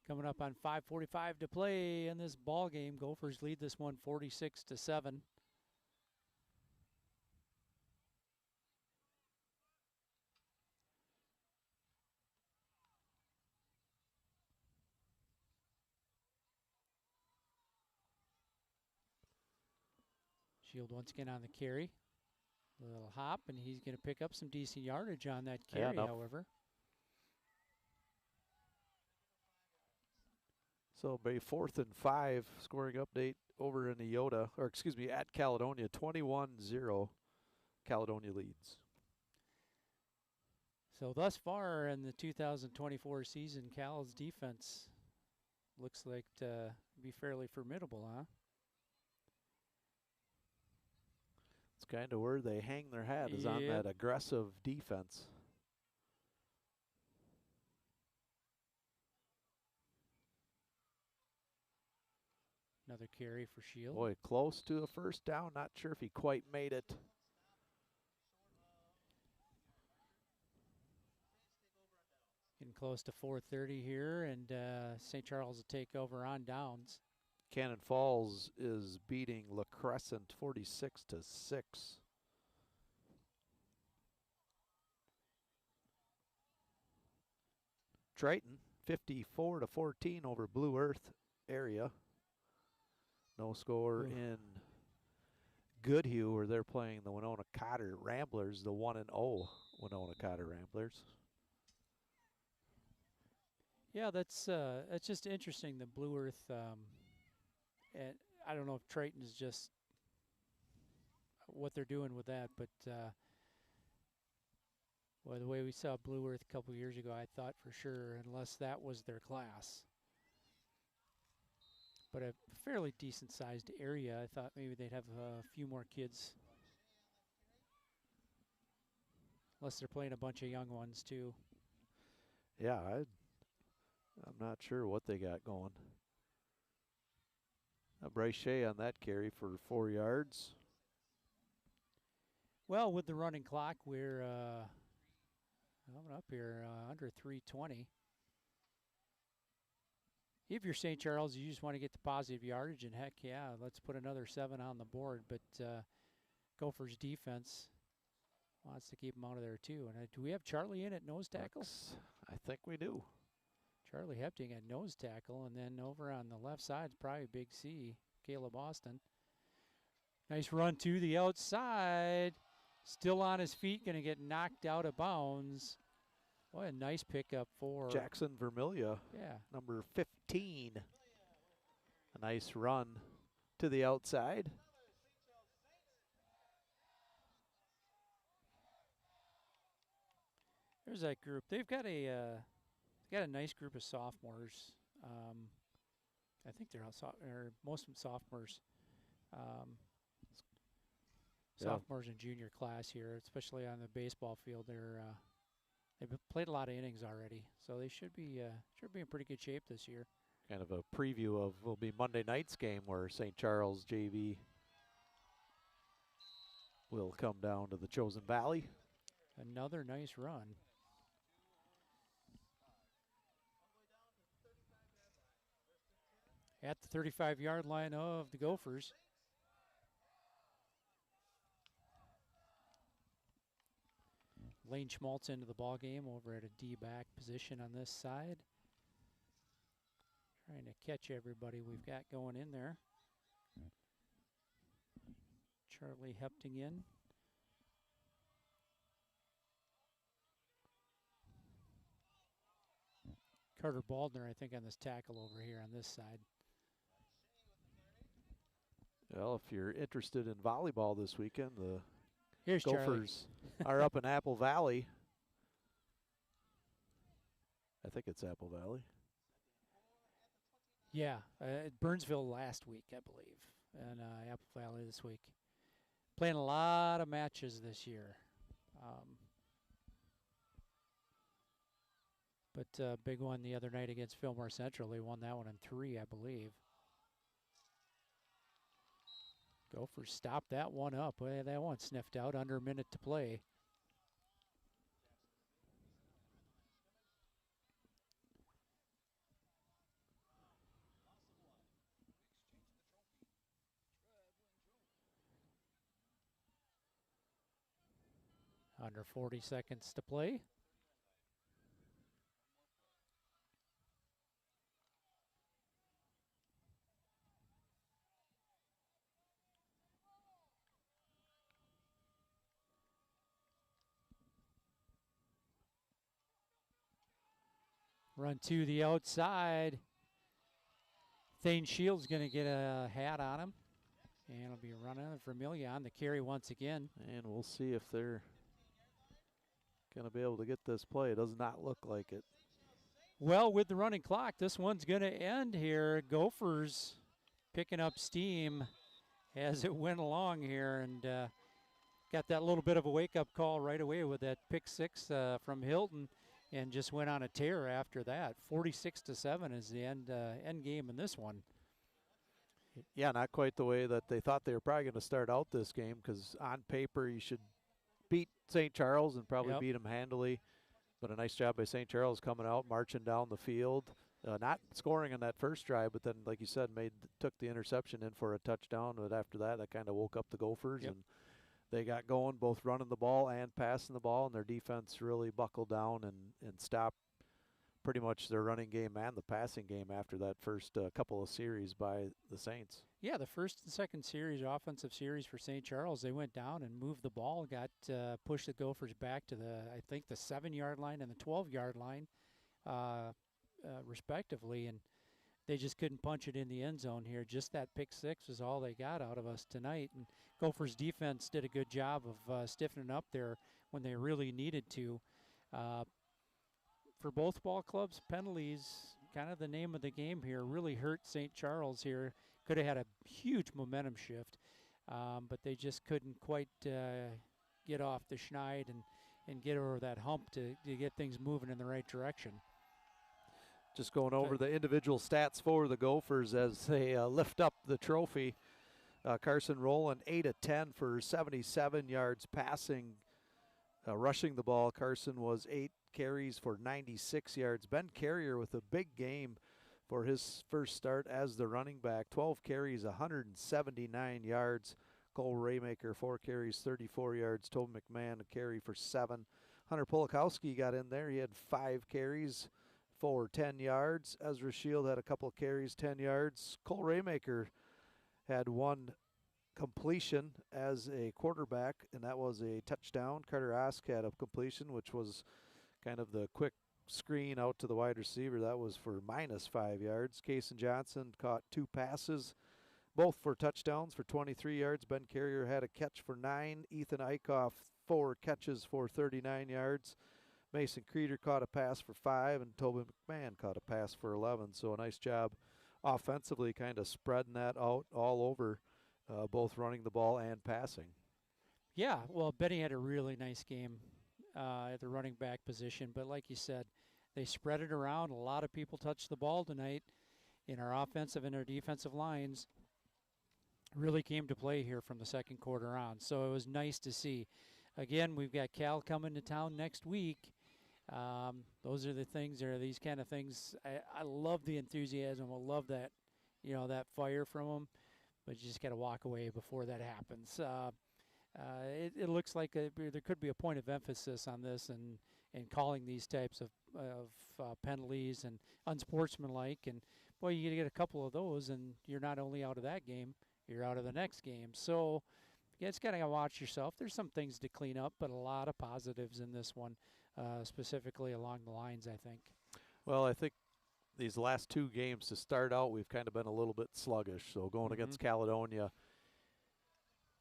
Coming up on 5:45 to play in this ball game. Gophers lead this one 46-7. Shield once again on the carry. A little hop, and he's going to pick up some decent yardage on that carry, however. So a 4th and 5 scoring update over in Iota, or excuse me, at Caledonia. 21-0, Caledonia leads. So thus far in the 2024 season, Cal's defense looks like to be fairly formidable, huh? It's kind of where they hang their hat, is on that aggressive defense. Another carry for Shield. Boy, close to a first down. Not sure if he quite made it. Getting close to 4:30 here, and St. Charles will take over on downs. Cannon Falls is beating La Crescent 46-6. Triton 54-14 over Blue Earth area. No score in Goodhue, where they're playing the Winona Cotter Ramblers, the 1-0 Winona Cotter Ramblers. Yeah, that's just interesting. The Blue Earth, and I don't know if Triton is just what they're doing with that, but well, the way we saw Blue Earth a couple years ago, I thought for sure, unless that was their class. But a fairly decent-sized area. I thought maybe they'd have a few more kids. unless they're playing a bunch of young ones too. Yeah, I'm not sure what they got going. Bryce Shea on that carry for 4 yards. Well, with the running clock, we're coming up here under 3:20. If you're St. Charles, you just want to get the positive yardage, and heck yeah, let's put another 7 on the board. But Gophers defense wants to keep them out of there too. And do we have Charlie in at nose tackle? I think we do. Charlie Hepting at nose tackle, and then over on the left side is probably Big C, Caleb Austin. Nice run to the outside. Still on his feet, going to get knocked out of bounds. Boy, a nice pickup for Jackson Vermilia, number 15. A nice run to the outside. There's that group. They've got a nice group of sophomores. I think they're all most of them sophomores. Sophomores and junior class here, especially on the baseball field. They've played a lot of innings already, so they should be in pretty good shape this year. Kind of a preview of will be Monday night's game where St. Charles JV will come down to the Chosen Valley. Another nice run. At the 35-yard line of the Gophers. Lane Schmaltz into the ball game over at a D-back position on this side. Trying to catch everybody we've got going in there. Charlie Hepting in. Carter Baldner, I think, on this tackle over here on this side. Well, if you're interested in volleyball this weekend, the Here's Gophers are up in Apple Valley. I think it's Apple Valley. Yeah, Burnsville last week, I believe, and Apple Valley this week. Playing a lot of matches this year. But big one the other night against Fillmore Central. They won that one in 3, I believe. Gophers stopped that one up. Well, that one sniffed out under a minute to play. Under 40 seconds to play. Run to the outside. Thane Shields going to get a hat on him. And it'll be running Vermilia on the carry once again. And we'll see if they're going to be able to get this play. It does not look like it. Well, with the running clock, this one's going to end here. Gophers picking up steam as it went along here, and got that little bit of a wake-up call right away with that pick 6 from Hilton, and just went on a tear after that. 46-7 is the end game in this one. Yeah, not quite the way that they thought they were probably going to start out this game, because on paper you should beat St. Charles and probably beat them handily. But a nice job by St. Charles coming out, marching down the field, not scoring on that first drive, but then, like you said, took the interception in for a touchdown. But after that, that kind of woke up the Gophers, and they got going, both running the ball and passing the ball, and their defense really buckled down and stopped pretty much their running game and the passing game after that first couple of series by the Saints. Yeah, the first and second series, offensive series for St. Charles, they went down and moved the ball, pushed the Gophers back to I think the 7-yard line and the 12-yard line, respectively, and they just couldn't punch it in the end zone here. Just that pick 6 is all they got out of us tonight, and Gophers defense did a good job of stiffening up there when they really needed to. For both ball clubs, penalties, kind of the name of the game here, really hurt St. Charles here. Could have had a huge momentum shift, but they just couldn't quite get off the schneid and get over that hump to get things moving in the right direction. Just going over the individual stats for the Gophers as they lift up the trophy. Carson Rowland 8 of 10 for 77 yards passing. Rushing the ball, Carson was 8 carries for 96 yards. Ben Carrier with a big game for his first start as the running back. 12 carries, 179 yards. Cole Raymaker, 4 carries, 34 yards. Tobin McMahon, a carry for 7. Hunter Polakowski got in there. He had 5 carries for 10 yards. Ezra Shield had a couple of carries, 10 yards. Cole Raymaker had 1 completion as a quarterback, and that was a touchdown. Carter Ask had a completion, which was kind of the quick screen out to the wide receiver. That was for -5 yards. Kason Johnson caught 2 passes, both for touchdowns for 23 yards. Ben Carrier had a catch for 9. Ethan Eichhoff, 4 catches for 39 yards. Mason Creeder caught a pass for 5, and Tobin McMahon caught a pass for 11. So a nice job offensively, kind of spreading that out all over, both running the ball and passing. Yeah, well, Benny had a really nice game at the running back position, but like you said, they spread it around. A lot of people touched the ball tonight in our offensive and our defensive lines. Really came to play here from the second quarter on, so it was nice to see. Again, we've got Cal coming to town next week. Those are the things, there are these kind of things. I love the enthusiasm. I love that, that fire from them, but you just got to walk away before that happens. It looks like there could be a point of emphasis on this and calling these types of penalties and unsportsmanlike. And, boy, you get a couple of those, and you're not only out of that game, you're out of the next game. So, yeah, it's got to watch yourself. There's some things to clean up, but a lot of positives in this one, specifically along the lines, I think. Well, I think these last 2 games to start out, we've kind of been a little bit sluggish. So going against Caledonia,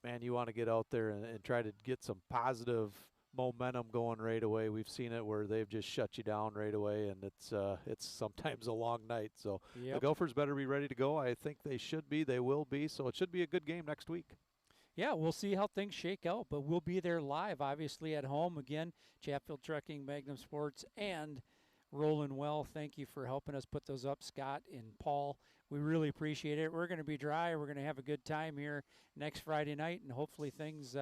man, you want to get out there and try to get some positive momentum going right away. We've seen it where they've just shut you down right away, and it's sometimes a long night. So the Gophers better be ready to go. I think they should be. They will be. So it should be a good game next week. Yeah, we'll see how things shake out, but we'll be there live, obviously, at home. Again, Chatfield Trucking, Magnum Sports, and Rolling Well. Thank you for helping us put those up, Scott and Paul. We really appreciate it. We're going to be dry. We're going to have a good time here next Friday night, and hopefully things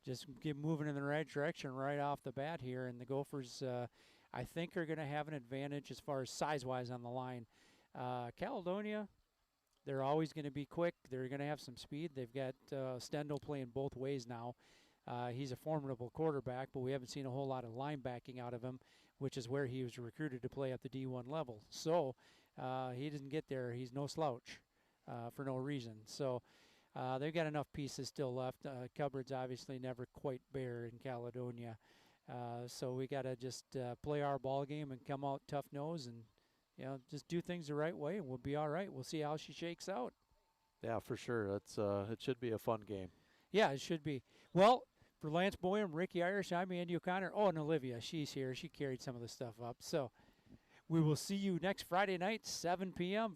just get moving in the right direction right off the bat here. And the Gophers, I think, are going to have an advantage as far as size-wise on the line. Caledonia, they're always going to be quick. They're going to have some speed. They've got Stendel playing both ways now. He's a formidable quarterback, but we haven't seen a whole lot of linebacking out of him, which is where he was recruited to play at the D1 level. So he didn't get there. He's no slouch for no reason. So they've got enough pieces still left. Cupboard's obviously never quite bare in Caledonia. So we got to just play our ball game and come out tough nose and just do things the right way, and we'll be all right. We'll see how she shakes out. Yeah, for sure. It should be a fun game. Yeah, it should be. Well, for Lance Boyum, Ricky Irish, I'm Andy O'Connor. Oh, and Olivia, she's here. She carried some of the stuff up. So we will see you next Friday night, 7 p.m.